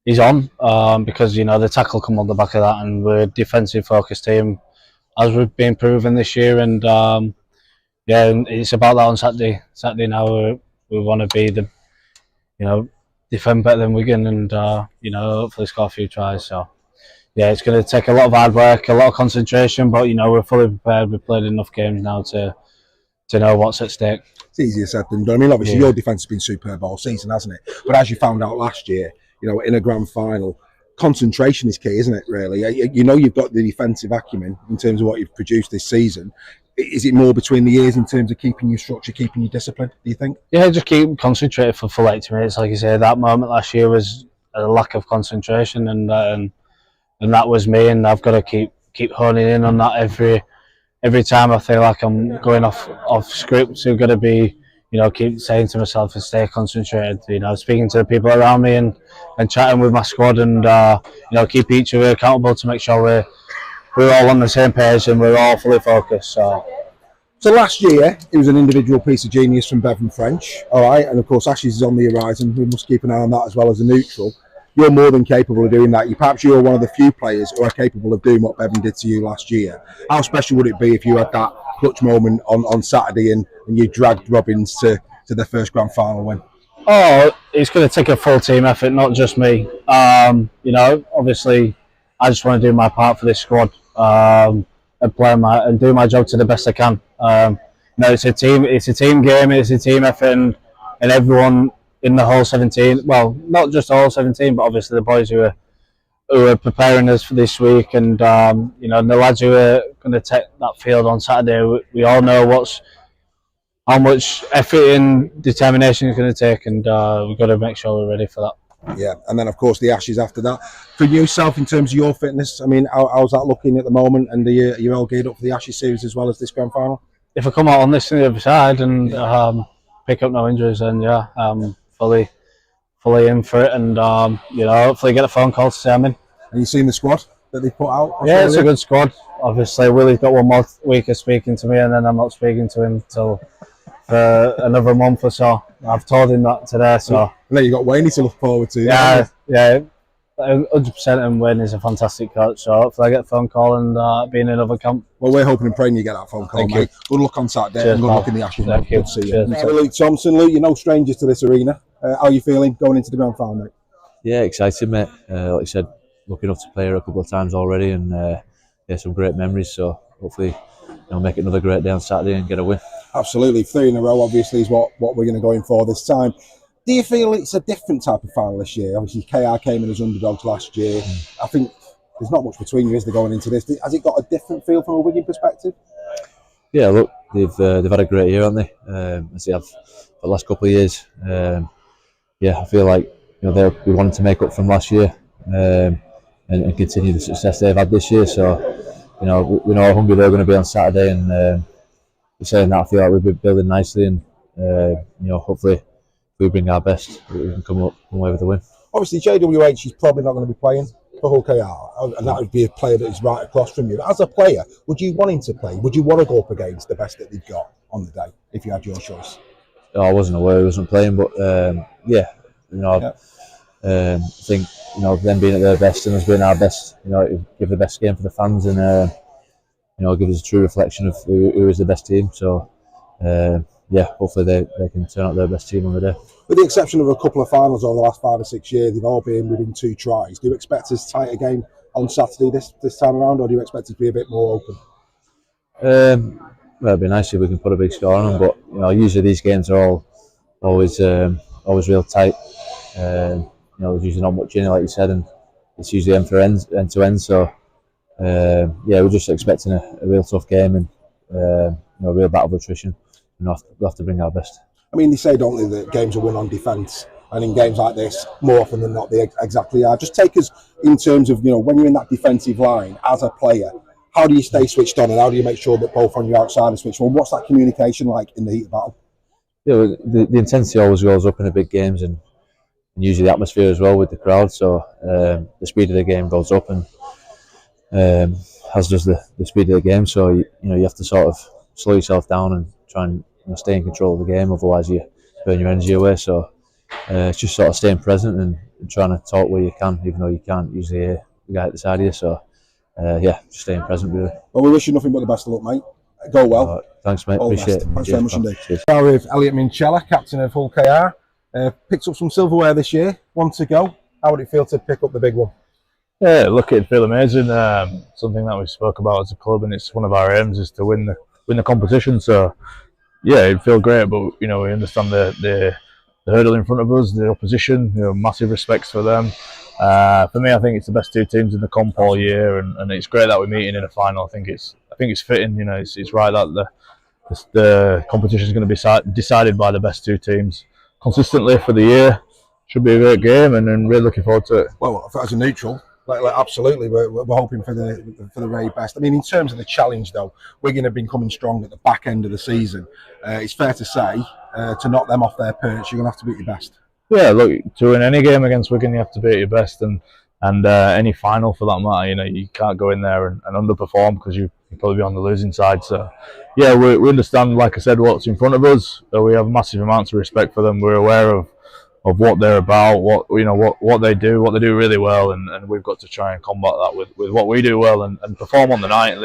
because, you know, the tackle come on the back of that, and we're a defensive focused team, as we've been proven this year, and yeah, and it's about that on Saturday. Saturday now we want to be defend better than Wigan, and you know, hopefully score a few tries. So yeah, it's going to take a lot of hard work, a lot of concentration, but you know, we're fully prepared. We've played enough games now to know what's at stake. It's easier said than done. I mean, obviously your defence has been superb all season, hasn't it? But as you found out last year, in a grand final. Concentration is key, isn't it, really? You've got the defensive acumen in terms of what you've produced this season. Is it more between the years in terms of keeping your structure, keeping your discipline, do you think? Yeah, just keep concentrated for full 80 minutes. Like you say, that moment last year was a lack of concentration, and that was me, and I've got to keep honing in on that every time I feel like I'm going off script. So I've got to be, keep saying to myself and stay concentrated, speaking to the people around me and chatting with my squad, and keep each other accountable to make sure we're all on the same page and we're all fully focused. So last year, it was an individual piece of genius from Bevan French, all right, and of course Ashes is on the horizon. We must keep an eye on that as well as a neutral. You're more than capable of doing that. Perhaps you're one of the few players who are capable of doing what Bevan did to you last year. How special would it be if you had that clutch moment on Saturday and you dragged Robins to their first grand final win? Oh, it's going to take a full team effort, not just me. Obviously, I just want to do my part for this squad and do my job to the best I can. It's a team game, it's a team effort, and everyone in the whole 17. Well, not just all 17, but obviously the boys who are preparing us for this week, and and the lads who are going to take that field on Saturday. We all know how much effort and determination it's going to take, and we've got to make sure we're ready for that. Yeah, and then of course the Ashes after that. For yourself, in terms of your fitness, I mean, how's that looking at the moment? And are you all geared up for the Ashes series as well as this grand final? If I come out on this on the other side and pick up no injuries, then yeah, I'm fully in for it, and hopefully get a phone call to say I'm in. Have you seen the squad that they put out? Yeah, it's a good squad. Obviously, Willie's got one more week of speaking to me, and then I'm not speaking to him till for another month or so. I've told him that today. So and then you got Wayne to look forward to. Yeah, 100%. And Wayne is a fantastic coach. So hopefully I get a phone call and be in another camp. Well, we're hoping and praying you get that phone call, mate. Good luck on Saturday. Cheers, and good luck in the Ashes. Thank you. Good to see you. Luke Thompson, Luke, you're no stranger to this arena. How are you feeling going into the grand final, mate? Yeah, excited, mate. Like you said, lucky enough to play her a couple of times already, and some great memories. So hopefully, make it another great day on Saturday and get a win. Absolutely, 3 in a row obviously is what we're going to go in for this time. Do you feel it's a different type of final this year? Obviously, KR came in as underdogs last year. I think there's not much between you, is there, going into this? Has it got a different feel from a Wigan perspective? Yeah, look, they've had a great year, haven't they? As they have for the last couple of years. I feel like we wanted to make up from last year and continue the success they've had this year. So we know how hungry they're going to be on Saturday, and saying that, I feel like we've been building nicely, and hopefully if we bring our best, we can come away with a win. Obviously, JWH is probably not going to be playing for Hull KR, and that would be a player that is right across from you. As a player, would you want him to play? Would you want to go up against the best that they've got on the day if you had your choice? I wasn't aware he wasn't playing, but I think them being at their best and us being our best, give the best game for the fans, and give us a true reflection of who is the best team. So hopefully they can turn out their best team on the day. With the exception of a couple of finals over the last 5 or 6 years, they've all been within 2 tries. Do you expect as tight a game on Saturday this time around, or do you expect it to be a bit more open? Well, it'd be nice if we can put a big score on them, but usually these games are always real tight. There's usually not much in it, like you said, and it's usually end to end. So we're just expecting a real tough game and a real battle of attrition. We'll have to bring our best. I mean, they say, don't they, that games are won on defence, and in games like this, more often than not, they exactly are. Just take us in terms of when you're in that defensive line as a player. How do you stay switched on, and how do you make sure that both on your outside are switched on? What's that communication like in the heat of battle? Yeah, the intensity always goes up in the big games, and usually the atmosphere as well with the crowd. So the speed of the game goes up, and as does the speed of the game. So you have to sort of slow yourself down and try and stay in control of the game. Otherwise, you burn your energy away. So it's just sort of staying present and trying to talk where you can, even though you can't usually hear the guy at the side of you. So just staying present, really. Well, we wish you nothing but the best of luck, mate. Go well. Thanks, mate. Appreciate it. Thanks very much indeed. Now with Elliot Minchella, captain of Hull KR. Picked up some silverware this year. 1 to go. How would it feel to pick up the big one? Yeah, look, it'd feel amazing. Something that we spoke about as a club, and it's one of our aims is to win the competition. So yeah, it'd feel great, but we understand the hurdle in front of us, the opposition. Massive respects for them. For me, I think it's the best two teams in the comp all year, and it's great that we're meeting in a final. I think it's fitting. It's right that the competition is going to be decided by the best two teams consistently for the year. Should be a great game, and really looking forward to it. Well, as a neutral, absolutely, we're hoping for the very best. I mean, in terms of the challenge, though, Wigan have been coming strong at the back end of the season. It's fair to say, to knock them off their perch, you're going to have to beat your best. Yeah, look, to win any game against Wigan, you have to be at your best, and any final for that matter. You can't go in there and underperform because you'll probably be on the losing side. So, yeah, we understand, like I said, what's in front of us. We have massive amounts of respect for them. We're aware of what they're about, what they do really well, and we've got to try and combat that with what we do well and perform on the night.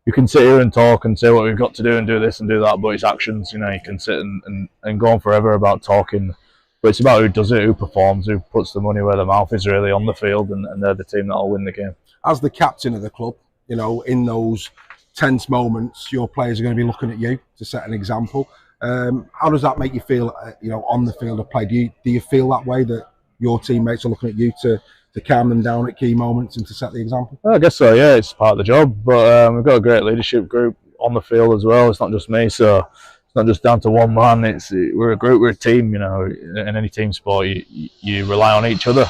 You can sit here and talk and say what we've got to do and do this and do that, but it's actions. You can sit and go on forever about talking. But it's about who does it, who performs, who puts the money where the mouth is really on the field, and they're the team that'll win the game. As the captain of the club, in those tense moments, your players are going to be looking at you to set an example. How does that make you feel, on the field of play? Do you feel that way, that your teammates are looking at you to calm them down at key moments and to set the example? I guess so, yeah. It's part of the job, but we've got a great leadership group on the field as well. It's not just me, so it's not just down to one man. We're a group, we're a team. In any team sport, you rely on each other.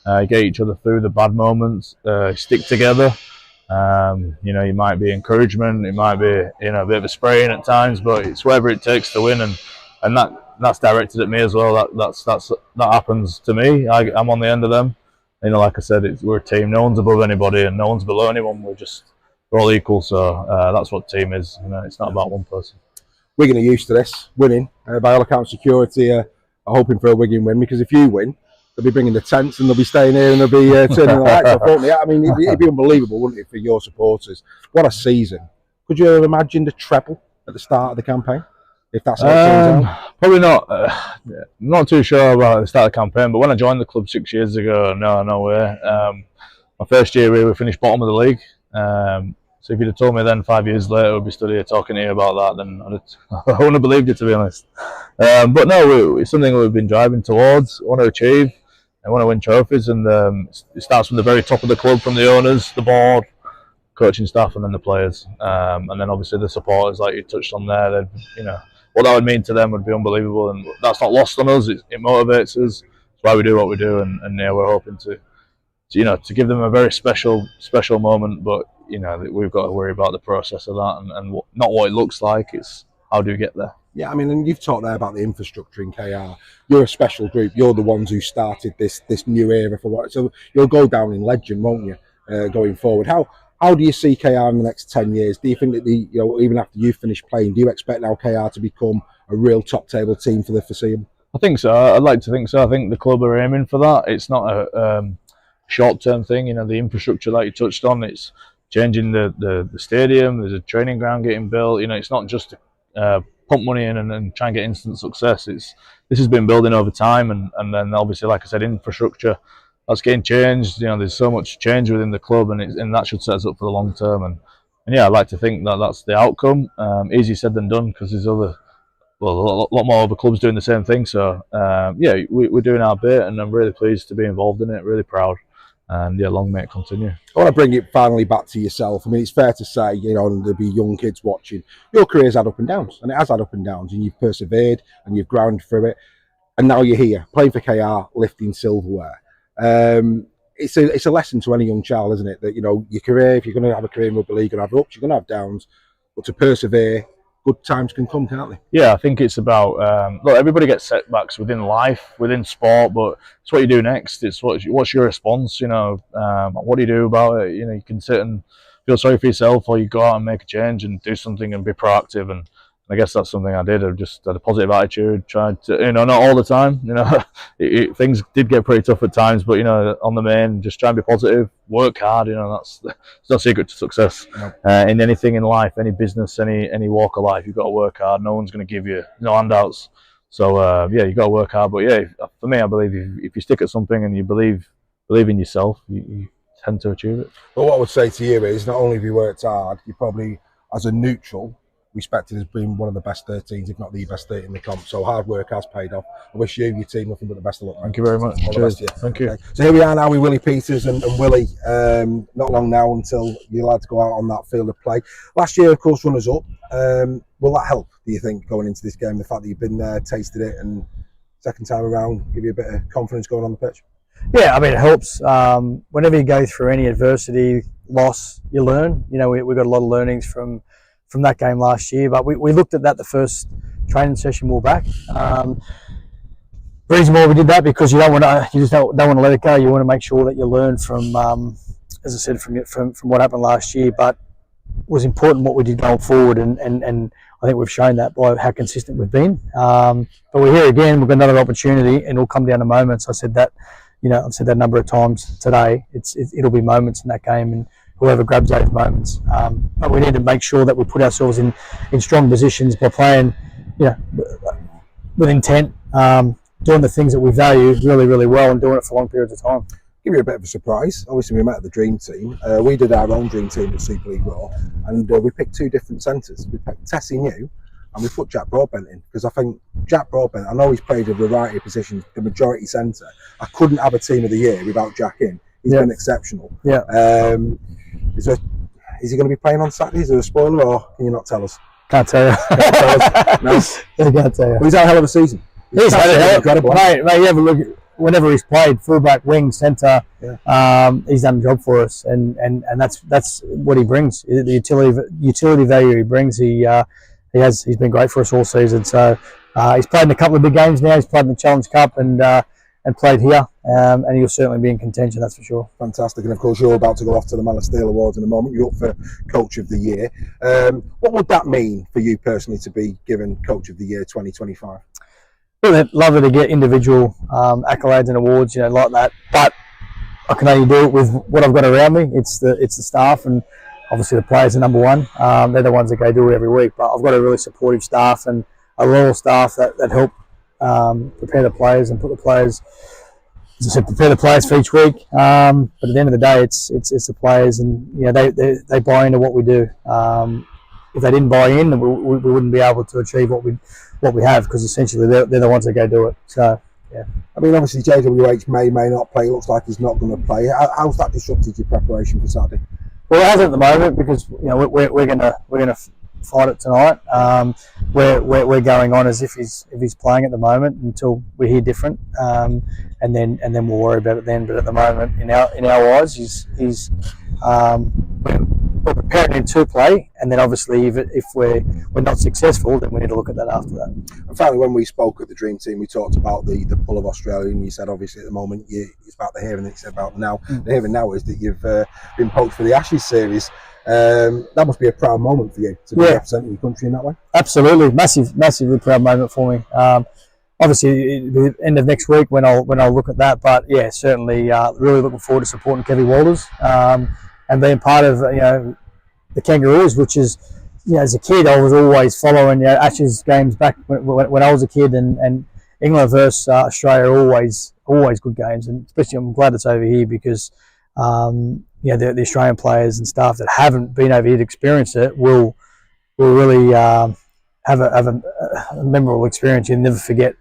You get each other through the bad moments. Stick together. You might be encouragement. It might be a bit of a spraying at times, but it's whatever it takes to win, and that's directed at me as well. That happens to me. I'm on the end of them. Like I said, we're a team. No one's above anybody, and no one's below anyone. We're all equal. So that's what team is. It's not about one person. Wigan are used to this, winning. By all accounts, security are hoping for a Wigan win, because if you win, they'll be bringing the tents and they'll be staying here and they'll be turning the lights off, won't they? I mean, it'd be unbelievable, wouldn't it, for your supporters? What a season. Could you have imagined a treble at the start of the campaign? If that's how it turns out? Probably not. I'm not too sure about the start of the campaign, but when I joined the club 6 years ago, no way. My first year we finished bottom of the league. So if you'd have told me then 5 years later we'd be stood here talking to you about that, then I wouldn't have believed you, to be honest. But no, it's something we've been driving towards, want to achieve. I want to win trophies, and it starts from the very top of the club, from the owners, the board, coaching staff, and then the players, and then obviously the supporters, like you touched on there. What that would mean to them would be unbelievable, and that's not lost on us. It motivates us. That's why we do what we do, and we're hoping to give them a very special moment. But we've got to worry about the process of that, and not what it looks like. It's how do you get there. Yeah, I mean, and you've talked there about the infrastructure in KR. You're a special group. You're the ones who started this new era for what. So you'll go down in legend, won't you, going forward? How do you see KR in the next 10 years? Do you think that even after you finish playing, do you expect now KR to become a real top table team for the foreseeable? I think so. I'd like to think so. I think the club are aiming for that. It's not a short term thing. The infrastructure that you touched on. It's changing the stadium. There's a training ground getting built. It's not just pump money in and try and get instant success. This has been building over time, and then obviously, like I said, infrastructure that's getting changed. There's so much change within the club, and that should set us up for the long term. And yeah, I'd like to think that that's the outcome. Easier said than done, because there's a lot more other clubs doing the same thing. So yeah, we're doing our bit, and I'm really pleased to be involved in it. Really proud. And yeah, long may it continue. I want to bring it finally back to yourself. I mean, it's fair to say, and there'll be young kids watching, your career's had up and downs, and it has had up and downs, and you've persevered and you've grounded through it, and now you're here playing for KR, lifting silverware. It's a lesson to any young child, isn't it? That your career, if you're going to have a career in rugby league, you're going to have ups, you're going to have downs, but to persevere, good times can come, can't they? Yeah, I think it's about look, everybody gets setbacks within life, within sport, but it's what you do next. It's what's your response. What do you do about it? You can sit and feel sorry for yourself, or you go out and make a change and do something and be proactive. And I guess that's something I did. I just had a positive attitude, tried to, not all the time. Things did get pretty tough at times, but on the main, just try and be positive, work hard. That's no secret to success. Nope. In anything in life, any business, any walk of life, you've got to work hard. No one's going to give you handouts. So yeah, you've got to work hard. But yeah, for me, I believe if you stick at something and you believe in yourself, you tend to achieve it. Well, what I would say to you is, not only have you worked hard, you probably, as a neutral, respected as being one of the best 13s, if not the best 13 in the comp. So hard work has paid off. I wish you, your team, nothing but the best of luck, mate. Thank you very much. All the best to you. Thank you. Okay. So here we are now with Willie Peters and Willie. Not long now until your lads go out on that field of play. Last year, of course, runners up. Will that help, do you think, going into this game? The fact that you've been there, tasted it, and second time around, give you a bit of confidence going on the pitch? Yeah, I mean, it helps. Whenever you go through any adversity, loss, you learn. You know, we got a lot of learnings from that game last year, but we looked at that the first training session we were back. The reason why we did that, because you just don't want to let it go. You want to make sure that you learn from, as I said, from what happened last year. But it was important what we did going forward, and I think we've shown that by how consistent we've been. But we're here again. We've got another opportunity, and it'll come down to moments. I said that, I've said that a number of times today. It'll be moments in that game, and whoever grabs those moments. But we need to make sure that we put ourselves in strong positions by playing, with intent, doing the things that we value really, really well, and doing it for long periods of time. Give you a bit of a surprise. Obviously, we met at the Dream Team. We did our own Dream Team at Super League Raw, and we picked two different centres. We picked Tessie New, and we put Jack Broadbent in, because I think Jack Broadbent, I know he's played a variety of positions, the majority centre. I couldn't have a team of the year without Jack in. He's been exceptional. Yeah. Is he going to be playing on Saturday? Is there a spoiler, or can you not tell us? Can't tell you. No? I can't tell you. Well, he's had a hell of a season. He's had a hell incredible. Mate, you have a look at whenever he's played, fullback, wing, centre, he's done a job for us, and that's what he brings. The utility value he brings. He's been great for us all season. So he's played in a couple of big games now. He's played in the Challenge Cup and played here, and he'll certainly be in contention, that's for sure. Fantastic. And of course, you're about to go off to the Man of Steel Awards in a moment. You're up for Coach of the Year. What would that mean for you personally to be given Coach of the Year 2025? Really lovely to get individual accolades and awards, like that. But I can only do it with what I've got around me. It's the staff, and obviously the players are number one. They're the ones that go do it every week. But I've got a really supportive staff and a loyal staff that help prepare the players and put the players, as I said, prepare the players for each week. But at the end of the day, it's the players, and they buy into what we do. If they didn't buy in, we wouldn't be able to achieve what we have, because essentially they're the ones that go do it. So yeah. I mean, obviously JWH may not play. It looks like he's not going to play. How's that disrupted your preparation for Saturday? Well, it hasn't at the moment, because we're gonna fight it tonight. We're going on as if he's playing at the moment until we hear different, and then we'll worry about it then. But at the moment, in our eyes, he's we're preparing him to play, and then obviously if we're not successful, then we need to look at that after that. And finally, when we spoke at the Dream Team, we talked about the pull of Australia, and you said obviously at the moment it's about the here and it's about the now. The here and now is that you've been poached for the Ashes series. That must be a proud moment for you to be representing your country in that way. Absolutely, massively proud moment for me. Obviously, the end of next week when I'll look at that, but yeah, certainly really looking forward to supporting Kevy Walters and being part of the Kangaroos, which is, as a kid I was always following Ashes games back when I was a kid, and England versus Australia are always good games, and especially I'm glad it's over here, because the Australian players and staff that haven't been over here to experience it will really have a memorable experience. You'll never forget,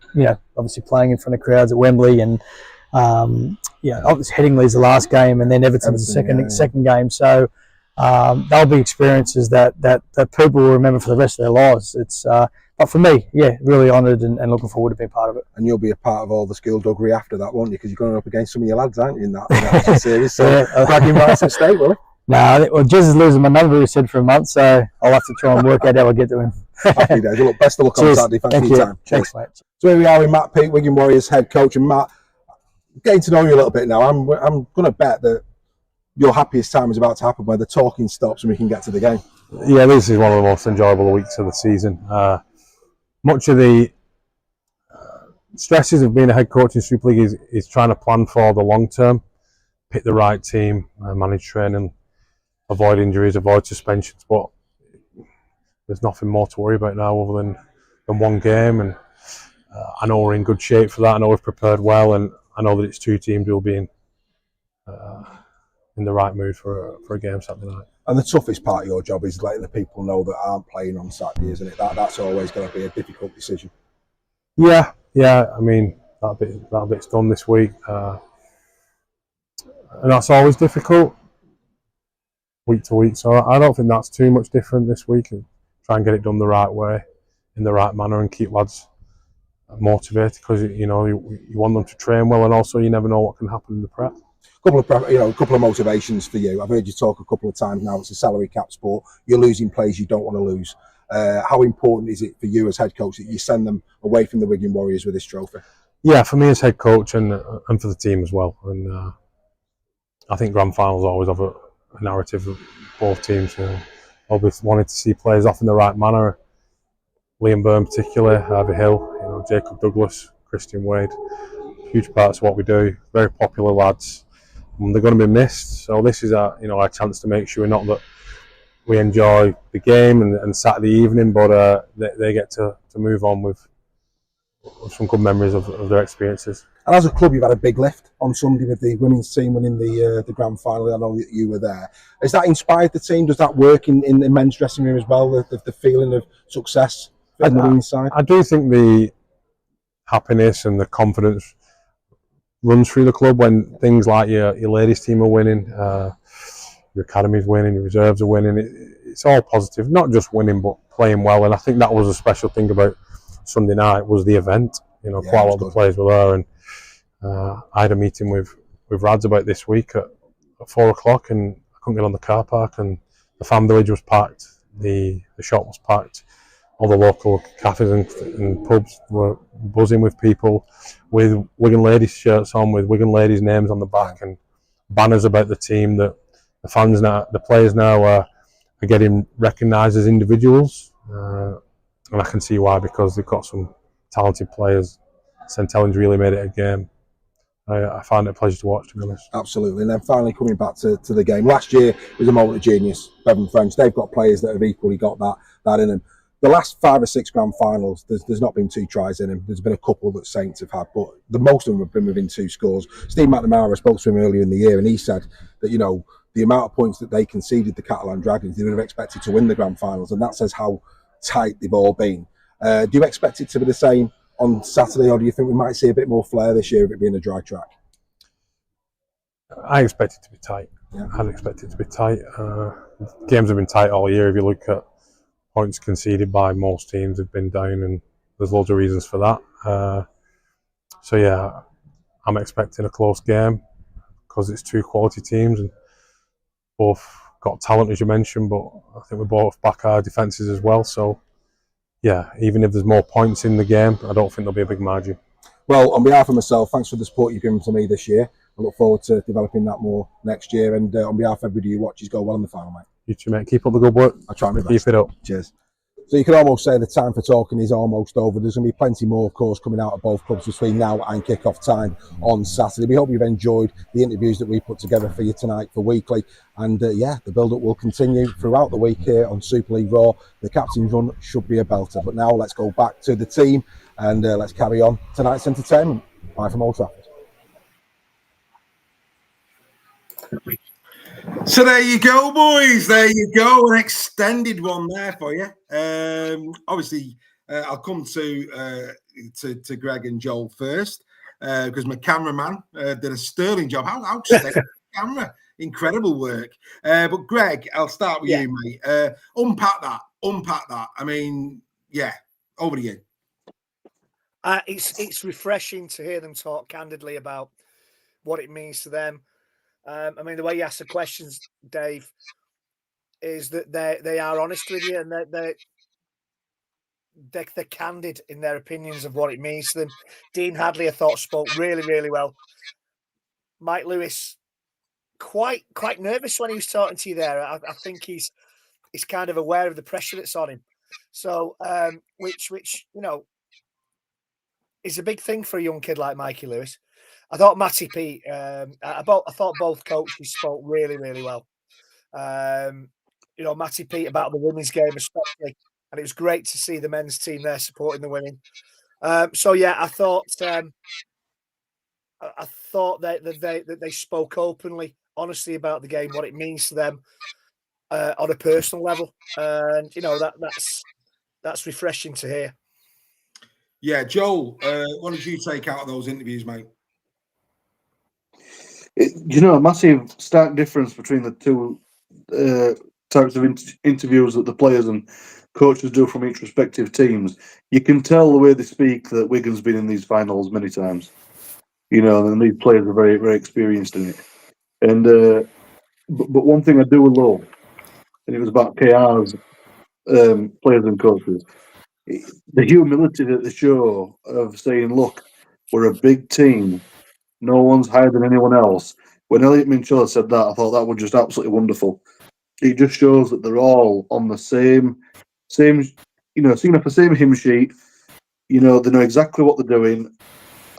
obviously playing in front of crowds at Wembley, and obviously Headingley's the last game, and then Everton's the second game. So they'll be experiences that people will remember for the rest of their lives. But for me, really honoured and looking forward to being part of it. And you'll be a part of all the skullduggery after that, won't you? Because you're going up against some of your lads, aren't you, in that series? So glad you might have stayed, will he? No, Jez is losing my number, he said, for a month, so I'll have to try and work out how I get to him. Happy days. Look, best of luck on Saturday. Thanks for your time. Thanks, mate. So here we are with Matt Peet, Wigan Warriors head coach. And Matt, getting to know you a little bit now, I'm going to bet that your happiest time is about to happen, where the talking stops and we can get to the game. Yeah, this is one of the most enjoyable weeks of the season. Much of the stresses of being a head coach in Super League is trying to plan for the long term, pick the right team, manage training, avoid injuries, avoid suspensions. But there's nothing more to worry about now other than one game, and I know we're in good shape for that. I know we've prepared well, and I know that it's two teams who will be in the right mood for a game Saturday night. And the toughest part of your job is letting the people know that aren't playing on Saturday, isn't it? That's always going to be a difficult decision. Yeah. I mean, that bit's done this week, and that's always difficult week to week. So I don't think that's too much different this week. And try and get it done the right way, in the right manner, and keep lads motivated, because you want them to train well, and also you never know what can happen in the prep. A couple of motivations for you. I've heard you talk a couple of times now. It's a salary cap sport. You're losing players you don't want to lose. How important is it for you as head coach that you send them away from the Wigan Warriors with this trophy? Yeah, for me as head coach and for the team as well. And I think grand finals always have a narrative of both teams. Always wanted to see players off in the right manner. Liam Byrne particularly, Harvey Hill, Jacob Douglas, Christian Wade. Huge parts of what we do. Very popular lads. And they're going to be missed. So this is our chance to make sure not that we enjoy the game and Saturday evening, but they get to move on with some good memories of their experiences. And as a club, you've had a big lift on Sunday with the women's team winning the grand final. I know that you were there. Has that inspired the team? Does that work in the men's dressing room as well? The feeling of success on the women's side? I do think the happiness and the confidence runs through the club when things like your ladies team are winning, your academy's winning, your reserves are winning. It's all positive, not just winning but playing well. And I think that was a special thing about Sunday night, was the event. Quite a lot of the players were there, and I had a meeting with Rads about this week at 4 o'clock, and I couldn't get on the car park, and the fan village was packed, the shop was packed. All the local cafes and pubs were buzzing with people with Wigan Ladies shirts on, with Wigan Ladies names on the back, and banners about the team. That the fans now, the players now are getting recognised as individuals, and I can see why, because they've got some talented players. St Helens really made it a game. I found it a pleasure to watch, to be honest. Absolutely. And then finally coming back to the game. Last year was a moment of genius. Bevan French, they've got players that have equally got that in them. The last 5 or 6 grand finals, there's not been 2 tries in them. There's been a couple that Saints have had, but the most of them have been within 2 scores. Steve McNamara spoke to him earlier in the year, and he said that, the amount of points that they conceded the Catalan Dragons, they would have expected to win the grand finals, and that says how tight they've all been. Do you expect it to be the same on Saturday, or do you think we might see a bit more flair this year of it being a dry track? I expect it to be tight. Yeah. I'd expect it to be tight. Games have been tight all year. If you look at points conceded by most teams, have been down, and there's loads of reasons for that. So yeah, I'm expecting a close game because it's 2 quality teams and both got talent, as you mentioned, but I think we both back our defences as well. So yeah, even if there's more points in the game, I don't think there'll be a big margin. Well, on behalf of myself, thanks for the support you've given to me this year. I look forward to developing that more next year. And on behalf of everybody who watches, go well in the final, mate. You too, mate. Keep up the good work. I'll try my best. Keep it up. Cheers. So you can almost say the time for talking is almost over. There's going to be plenty more, of course, coming out of both clubs between now and kick-off time on Saturday. We hope you've enjoyed the interviews that we put together for you tonight for Weekly. And the build-up will continue throughout the week here on Super League Raw. The captain's run should be a belter. But now let's go back to the team and let's carry on tonight's entertainment. Bye from Old Trafford. So there you go, boys. There you go. An extended one there for you. Obviously, I'll come to Greg and Joel first because my cameraman did a sterling job. How outstanding camera! Incredible work. But Greg, I'll start with you, mate. Unpack that. I mean, yeah, over to you. It's refreshing to hear them talk candidly about what it means to them. I mean, the way you ask the questions, Dave, is that they are honest with you, and they're candid in their opinions of what it means to them. Dean Hadley, I thought, spoke really, really well. Mike Lewis, quite nervous when he was talking to you there. I think he's kind of aware of the pressure that's on him. So, which is a big thing for a young kid like Mikey Lewis. I thought Matty Peet, I thought both coaches spoke really, really well. Matty Peet about the women's game especially, and it was great to see the men's team there supporting the women. So yeah, I thought that they spoke openly, honestly about the game, what it means to them. on a personal level, and that's refreshing to hear. Yeah, Joel, what did you take out of those interviews, mate? A massive stark difference between the two types of interviews that the players and coaches do from each respective teams. You can tell the way they speak that Wigan's been in these finals many times. And these players are very, very experienced in it. And but one thing I do love, and it was about KR's players and coaches, the humility that they show of saying, "Look, we're a big team. No one's higher than anyone else." When Elliot Minchella said that, I thought that was just absolutely wonderful. It just shows that they're all on the same, singing off the same hymn sheet. They know exactly what they're doing,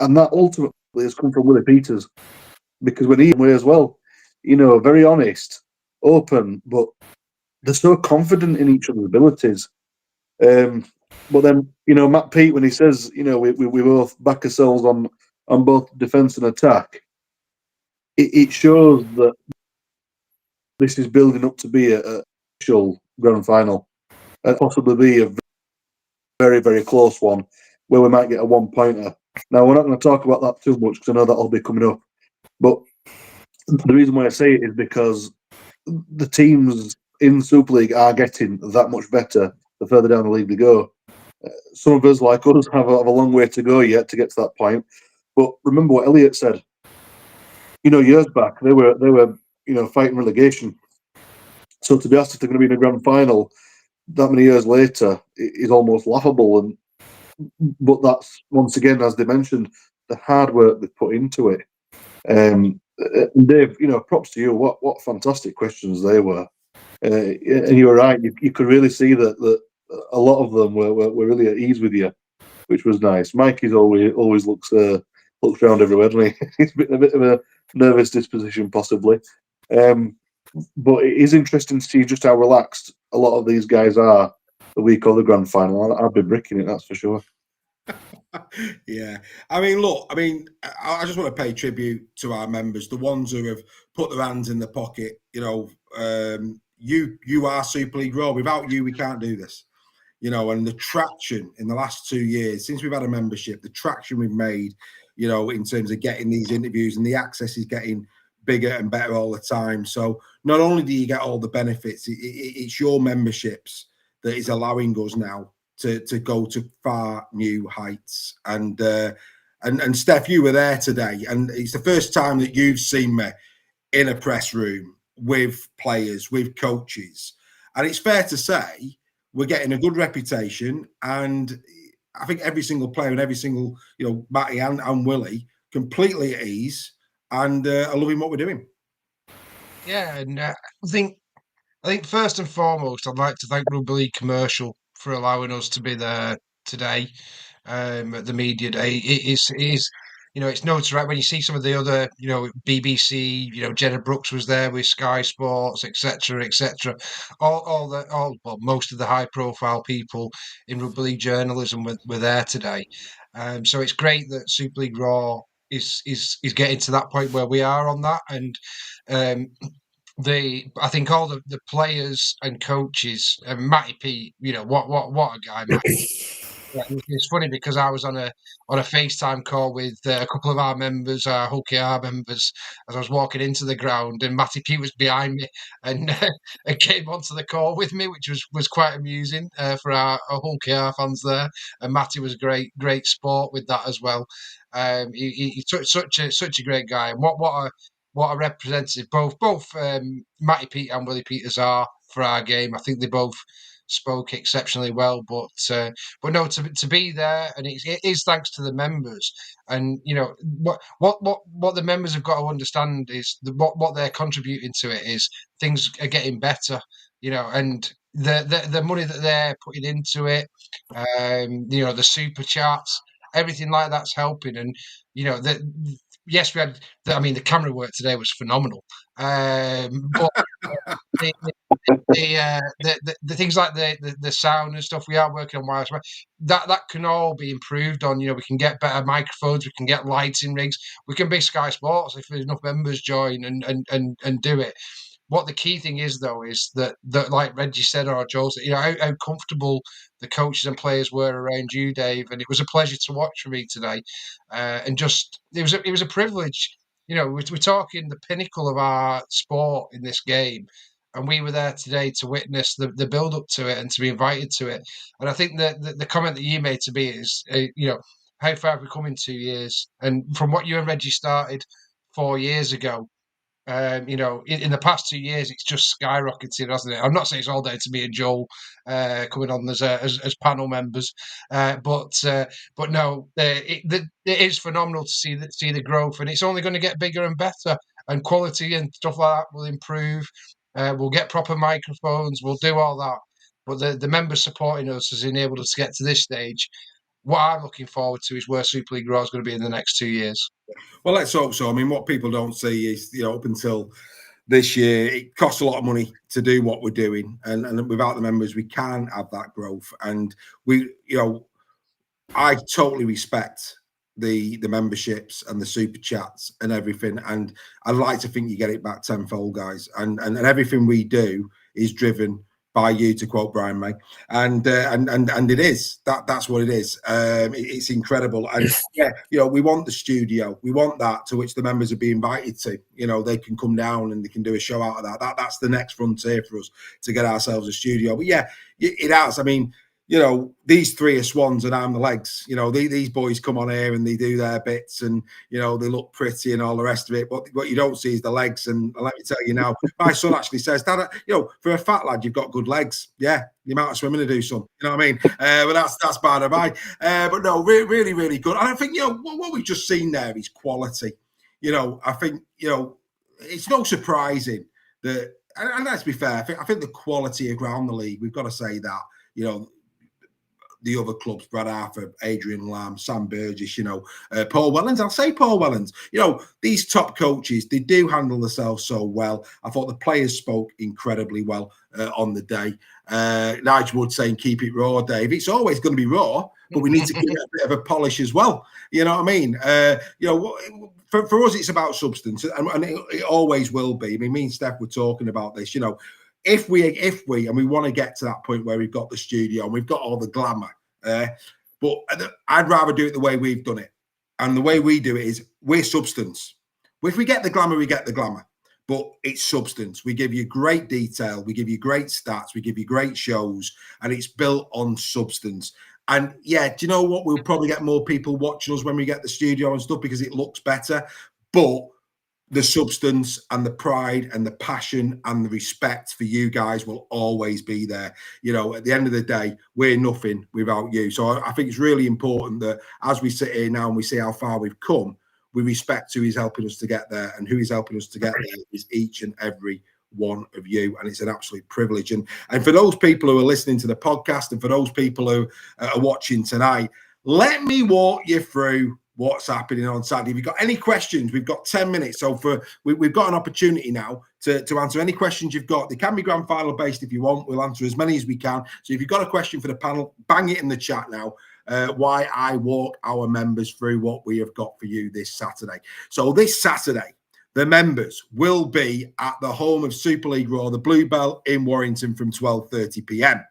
and that ultimately has come from Willie Peters, because when he way as well, very honest, open, but they're so confident in each other's abilities. But then, Matt Peet, when he says, we both back ourselves on both defence and attack, it shows that this is building up to be a actual grand final, and possibly be a very, very close one where we might get a 1-pointer. Now, we're not going to talk about that too much because I know that'll be coming up. But the reason why I say it is because the teams in the Super League are getting that much better the further down the league they go. Some of us, like us, have a long way to go yet to get to that point. But remember what Elliot said. Years back, they were fighting relegation. So to be asked if they're going to be in a grand final that many years later is almost laughable. But that's, once again, as they mentioned, the hard work they've put into it. And Dave, props to you. What fantastic questions they were. And you were right. You could really see that a lot of them were really at ease with you, which was nice. Mikey's always looks around everywhere, doesn't he? He's a bit of a nervous disposition, possibly. But it is interesting to see just how relaxed a lot of these guys are the week of the grand final. I've been bricking it, that's for sure. Yeah. I just want to pay tribute to our members, the ones who have put their hands in the pocket. You are Super League Raw. Without you, we can't do this. And the traction in the last 2 years, since we've had a membership, the traction we've made, in terms of getting these interviews, and the access is getting bigger and better all the time. So not only do you get all the benefits, it's your memberships that is allowing us now to go to far new heights. And Steph, you were there today, and it's the first time that you've seen me in a press room with players, with coaches. And it's fair to say we're getting a good reputation, and I think every single player and every single, Matty and Willie, completely at ease and are loving what we're doing. Yeah, and I think first and foremost, I'd like to thank Rugby League Commercial for allowing us to be there today at the media day. It is, it's noticeable when you see some of the other, BBC, Jenna Brooks was there with Sky Sports, etc., etc. Most of the high-profile people in rugby league journalism were there today. So it's great that Super League Raw is getting to that point where we are on that, and I think all the players and coaches, and Matty Peet, what a guy, Matty. Yeah, it's funny because I was on a FaceTime call with a couple of our members, our Hull KR members, as I was walking into the ground, and Matty Peet was behind me and came onto the call with me, which was quite amusing for our Hull KR fans there. And Matty was great sport with that as well. He's such a great guy, and what a representative both Matty Peet and Willie Peters are for our game. I think they both spoke exceptionally well, but no, to be there, and it is thanks to the members. And what the members have got to understand is what they're contributing to it is things are getting better, and the money that they're putting into it, the super chats, everything like that's helping. And yes, we had. The camera work today was phenomenal, but the things like the sound and stuff, we are working on wireless. That can all be improved on. We can get better microphones, we can get lighting rigs, we can be Sky Sports if there's enough members join and do it. what the key thing is, though, is that like Reggie said or Joel said, how comfortable the coaches and players were around you, Dave, and it was a pleasure to watch for me today. And just it was a privilege. We're talking the pinnacle of our sport in this game, and we were there today to witness the build up to it and to be invited to it. And I think that the comment that you made to me is, how far have we come in 2 years? And from what you and Reggie started 4 years ago, in the past 2 years, it's just skyrocketed, hasn't it? I'm not saying it's all down to me and Joel coming on as panel members, but no, it is phenomenal to see the growth, and it's only going to get bigger and better, and quality and stuff like that will improve. We'll get proper microphones, we'll do all that, but the members supporting us has enabled us to get to this stage. What I'm looking forward to is where Super League Raw is going to be in the next 2 years. Well, let's hope so. I mean, what people don't see is, up until this year, it costs a lot of money to do what we're doing, and without the members, we can't have that growth. And I totally respect the memberships and the super chats and everything, and I'd like to think you get it back tenfold, guys. And everything we do is driven by you, to quote Brian May, and it is that's what it is. It's incredible, and we want the studio, we want that, to which the members would be invited to. They can come down and they can do a show out of that. That's the next frontier for us, to get ourselves a studio. But it has. I mean, these three are swans and I'm the legs. These boys come on here and they do their bits, and they look pretty and all the rest of it. But what you don't see is the legs. And let me tell you now, my son actually says, Dad, for a fat lad, you've got good legs. Yeah, the amount of swimming to do some. You know what I mean? But that's by the by. But no, really, really good. And I think what we've just seen there is quality. I think it's no surprising that, and let's be fair, I think the quality around the league, we've got to say that. The other clubs, Brad Arthur, Adrian Lamb, Sam Burgess, Paul Wellens. I'll say Paul Wellens. These top coaches, they do handle themselves so well. I thought the players spoke incredibly well on the day. Nigel Wood saying, keep it raw, Dave. It's always going to be raw, but we need to give it a bit of a polish as well. You know what I mean? For us, it's about substance, and it always will be. I mean, me and Steph were talking about this, If we and we want to get to that point where we've got the studio and we've got all the glamour, but I'd rather do it the way we've done it. And the way we do it is we're substance. If we get the glamour, we get the glamour, but it's substance. We give you great detail, we give you great stats, we give you great shows, and it's built on substance. And do you know what? We'll probably get more people watching us when we get the studio and stuff, because it looks better, but the substance and the pride and the passion and the respect for you guys will always be there. At the end of the day, we're nothing without you. So I think it's really important that as we sit here now and we see how far we've come, we respect who is helping us to get there, and who is helping us to get there is each and every one of you, and it's an absolute privilege. And for those people who are listening to the podcast, and for those people who are watching tonight, let me walk you through what's happening on Saturday. If you've got any questions, we've got 10 minutes. So we've got an opportunity now to answer any questions you've got. They can be grand final based if you want. We'll answer as many as we can. So if you've got a question for the panel, bang it in the chat now. Why I walk our members through what we have got for you this Saturday. So this Saturday, the members will be at the home of Super League Raw, the Bluebell in Warrington, from 12:30 p.m.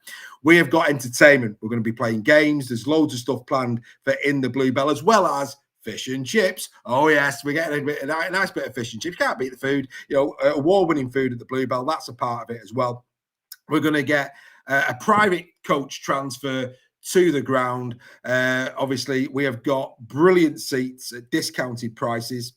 We have got entertainment. We're going to be playing games. There's loads of stuff planned for in the Bluebell, as well as fish and chips. Oh, yes, we're getting a nice bit of fish and chips. Can't beat the food. Award-winning food at the Bluebell. That's a part of it as well. We're going to get a private coach transfer to the ground. Obviously, we have got brilliant seats at discounted prices,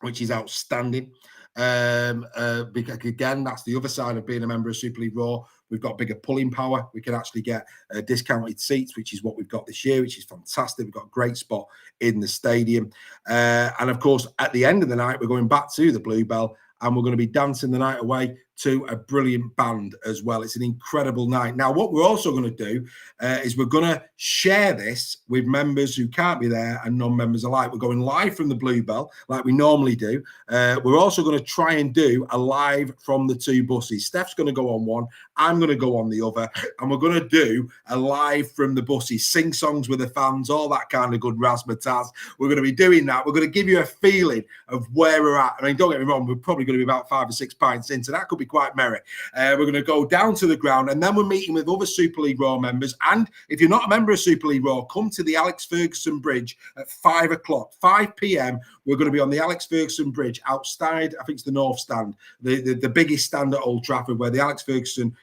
which is outstanding. Because again, that's the other side of being a member of Super League Raw. We've got bigger pulling power. We can actually get discounted seats, which is what we've got this year, which is fantastic. We've got a great spot in the stadium. And of course, at the end of the night, we're going back to the Bluebell, and we're going to be dancing the night away to a brilliant band as well. It's an incredible night. Now, what we're also going to do is we're going to share this with members who can't be there and non-members alike. We're going live from the Bluebell like we normally do. We're also going to try and do a live from the two buses. Steph's going to go on one. I'm going to go on the other. And we're going to do a live from the buses, sing songs with the fans, all that kind of good razzmatazz. We're going to be doing that. We're going to give you a feeling of where we're at. I mean, don't get me wrong, we're probably going to be about 5 or 6 pints in, so that could be quite merry. We're going to go down to the ground, and then we're meeting with other Super League Raw members. And if you're not a member of Super League Raw, come to the Alex Ferguson Bridge at 5 o'clock, 5 p.m. We're going to be on the Alex Ferguson Bridge outside, I think it's the North Stand, the biggest stand at Old Trafford, where the Alex Ferguson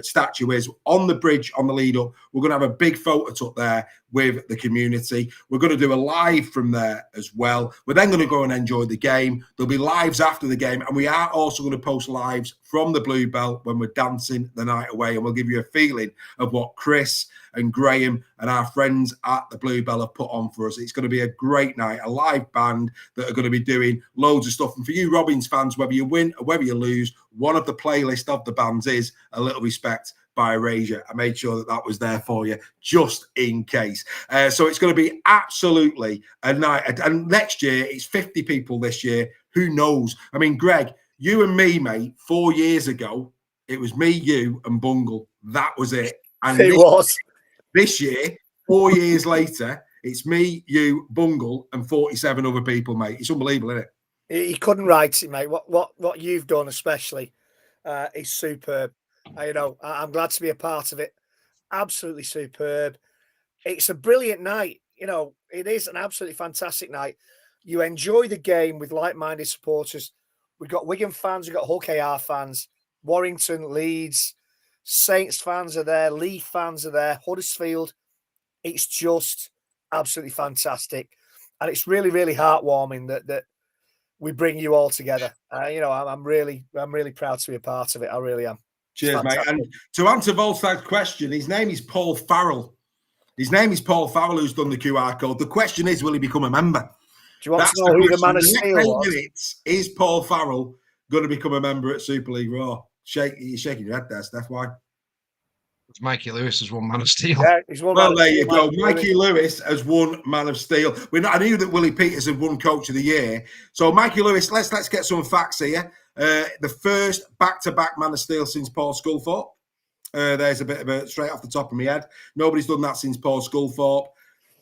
statue is. On the bridge, on the lead up, we're going to have a big photo up there with the community. We're going to do a live from there as well. We're then going to go and enjoy the game. There'll be lives after the game, and we are also going to post lives from the Blue Belt when we're dancing the night away, and we'll give you a feeling of what Chris and Graham and our friends at the Blue Bell have put on for us. It's going to be a great night, a live band that are going to be doing loads of stuff. And for you Robins fans, whether you win or whether you lose, one of the playlist of the bands is A Little Respect by Erasure. I made sure that was there for you just in case. So it's going to be absolutely a night. And next year, it's 50 people this year. Who knows? I mean, Greg, you and me, mate, 4 years ago, it was me, you, and Bungle. That was it. And it was. This year, 4 years later, it's me, you, Bungle, and 47 other people, mate. It's unbelievable, isn't it? He couldn't write it, mate. What you've done, especially, is superb. I'm glad to be a part of it. Absolutely superb. It's a brilliant night. It is an absolutely fantastic night. You enjoy the game with like-minded supporters. We've got Wigan fans, we've got Hull KR fans, Warrington, Leeds, Saints fans are there, Leith fans are there, Huddersfield. It's just absolutely fantastic. And it's really, really heartwarming that we bring you all together. I'm really proud to be a part of it. I really am. Cheers, mate. And to answer Volstag's question, his name is Paul Farrell. Who's done the QR code. The question is, will he become a member? Do you want to know who the man of steel was? Minutes, is Paul Farrell going to become a member at Super League Raw? You're shaking your head there, Steph. Why? Mikey Lewis has won Man of Steel. Yeah, he's won. Well, there you go. Mikey Lewis has won Man of Steel. I knew that Willie Peters had won Coach of the Year. So Mikey Lewis, let's get some facts here. The first back-to-back Man of Steel since Paul Sculthorpe. There's a bit of a straight off the top of my head. Nobody's done that since Paul Sculthorpe.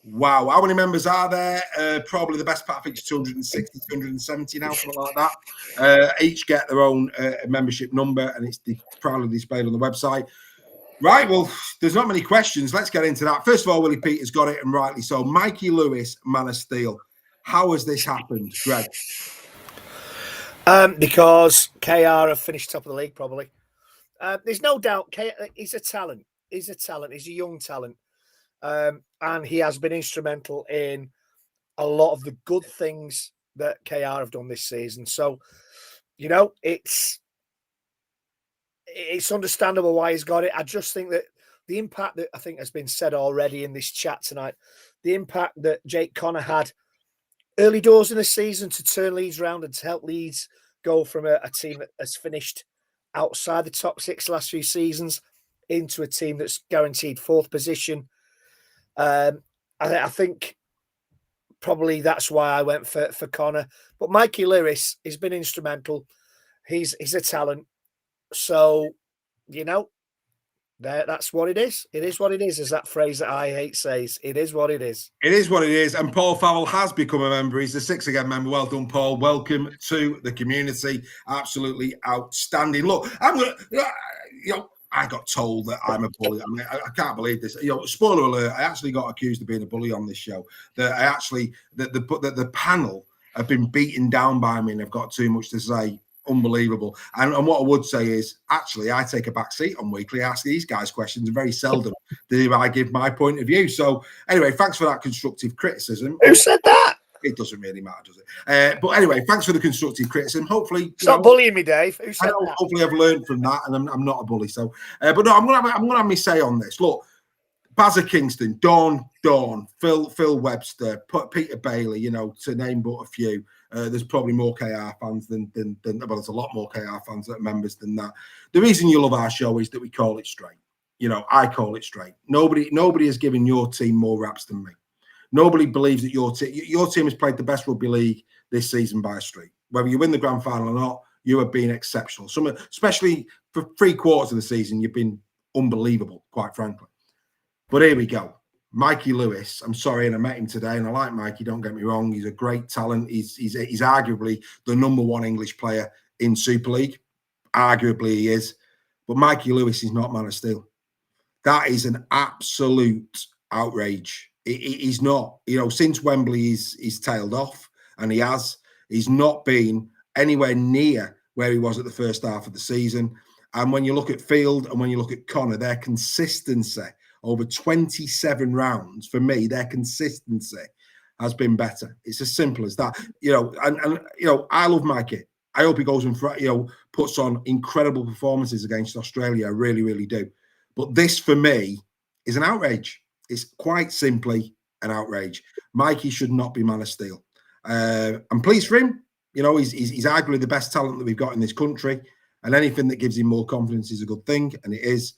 Wow. How many members are there? Probably the best part, I think it's 260, 270 now, something like that. Each get their own membership number, and it's proudly displayed on the website. Right, well, there's not many questions. Let's get into that. First of all, Willie Peters got it, and rightly so. Mikey Lewis, Man of Steel. How has this happened, Greg? Because KR have finished top of the league, probably. There's no doubt he's a talent. He's a young talent. And he has been instrumental in a lot of the good things that KR have done this season. So, it's understandable why he's got it. I just think that the impact that I think has been said already in this chat tonight, the impact that Jake Connor had early doors in the season to turn Leeds around and to help Leeds go from a team that has finished outside the top six the last few seasons into a team that's guaranteed fourth position. I think probably that's why I went for Connor. But Mikey Lewis has been instrumental. He's a talent. So, that's what it is. It is what it is that phrase that I hate says. It is what it is. It is what it is. And Paul Farrell has become a member. He's the 6 again member. Well done, Paul. Welcome to the community. Absolutely outstanding. Look, I'm going to, I got told that I'm a bully. I mean, I can't believe this. Spoiler alert, I actually got accused of being a bully on this show. The panel have been beaten down by me and have got too much to say. Unbelievable. And what I would say is, actually, I take a back seat on Weekly. I ask these guys questions, and very seldom do I give my point of view. So, anyway, thanks for that constructive criticism. Who said that? It doesn't really matter, does it? But anyway, thanks for the constructive criticism. Hopefully, stop bullying me, Dave. Who said that? Hopefully, I've learned from that, and I'm not a bully. So, but no, I'm gonna have my say on this. Look, Bazza Kingston, Dawn, Phil Webster, Peter Bailey, to name but a few. There's probably more KR fans than there's a lot more KR fans that are members than that. The reason you love our show is that we call it straight. I call it straight. Nobody has given your team more raps than me. Nobody believes that your team has played the best rugby league this season by a street. Whether you win the grand final or not, you have been exceptional. Especially for 3/4 of the season, you've been unbelievable, quite frankly. But here we go. Mikey Lewis, I'm sorry, and I met him today, and I like Mikey, don't get me wrong. He's a great talent. He's arguably the #1 English player in Super League. arguably he is. But Mikey Lewis is not man of steel. That is an absolute outrage. He's not, since Wembley he's tailed off, and he's not been anywhere near where he was at the first half of the season. And when you look at Field and when you look at Connor, their consistency over 27 rounds, for me, their consistency has been better. It's as simple as that. I love Mikey. I hope he goes and puts on incredible performances against Australia. I really, really do. But this, for me, is an outrage. It's quite simply an outrage. Mikey should not be man of steel. I'm pleased for him. He's arguably the best talent that we've got in this country, and anything that gives him more confidence is a good thing, and it is.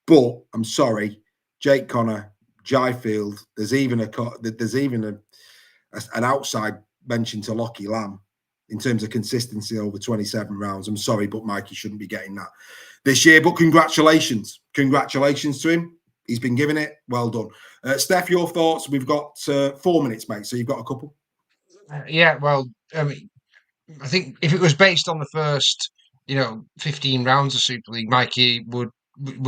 But I'm sorry, Jake Connor, Jai Field. There's even an outside mention to Lockie Lamb in terms of consistency over 27 rounds. I'm sorry, but Mikey shouldn't be getting that this year. But congratulations to him. He's been giving it. Well done, Steph. Your thoughts? We've got 4 minutes, mate. So you've got a couple. Yeah, well, I mean, I think if it was based on the first, 15 rounds of Super League, Mikey would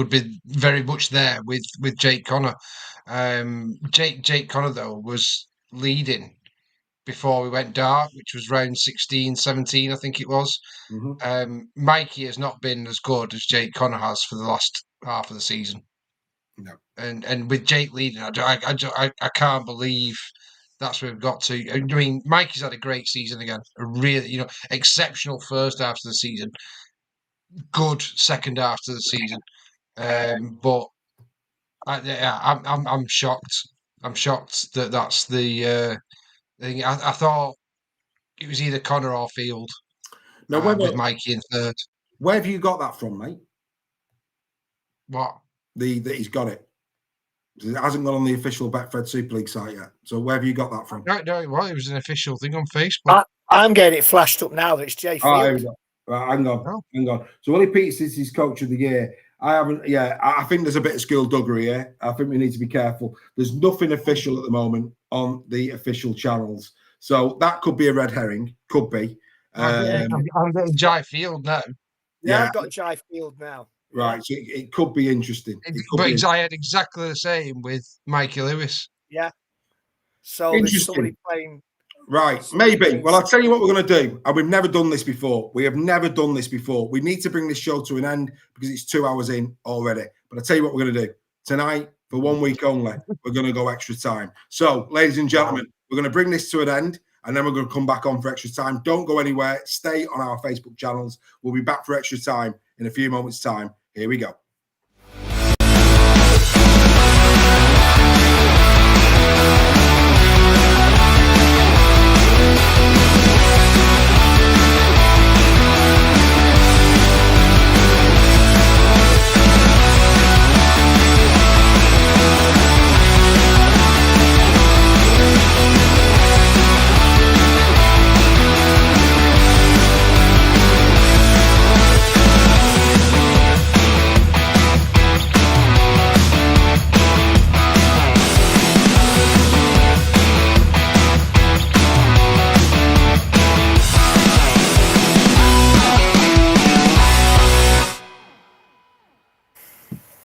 be very much there with Jake Connor. Jake Connor, though, was leading before we went dark, which was round 16, 17, I think it was. Mm-hmm. Mikey has not been as good as Jake Connor has for the last half of the season. No. And with Jake leading, I can't believe that's where we've got to. I mean, Mikey's had a great season again. A really, exceptional first half of the season. Good second half of the season. But I'm shocked. I'm shocked that that's the thing. I thought it was either Connor or Field. Now, with Mikey in third. Where have you got that from, mate? What? That he's got it. It hasn't gone on the official Betfred Super League site yet. So where have you got that from? No, it was an official thing on Facebook. I'm getting it flashed up now that it's Jay Field. Here we go. Right, hang on. So Willie Peet is his coach of the year. I think there's a bit of skullduggery here. I think we need to be careful. There's nothing official at the moment on the official channels. So that could be a red herring. Could be. I'm getting Jai Field now. Yeah, I've got Jai Field now. Right, so it could be interesting. But I had exactly the same with Mikey Lewis. Yeah. So there's somebody playing. Right, maybe. Well, I'll tell you what we're going to do. And we've never done this before. We have never done this before. We need to bring this show to an end because it's 2 hours in already. But I'll tell you what we're going to do. Tonight, for 1 week only, we're going to go extra time. So, ladies and gentlemen, we're going to bring this to an end. And then we're going to come back on for extra time. Don't go anywhere. Stay on our Facebook channels. We'll be back for extra time in a few moments' time. Here we go.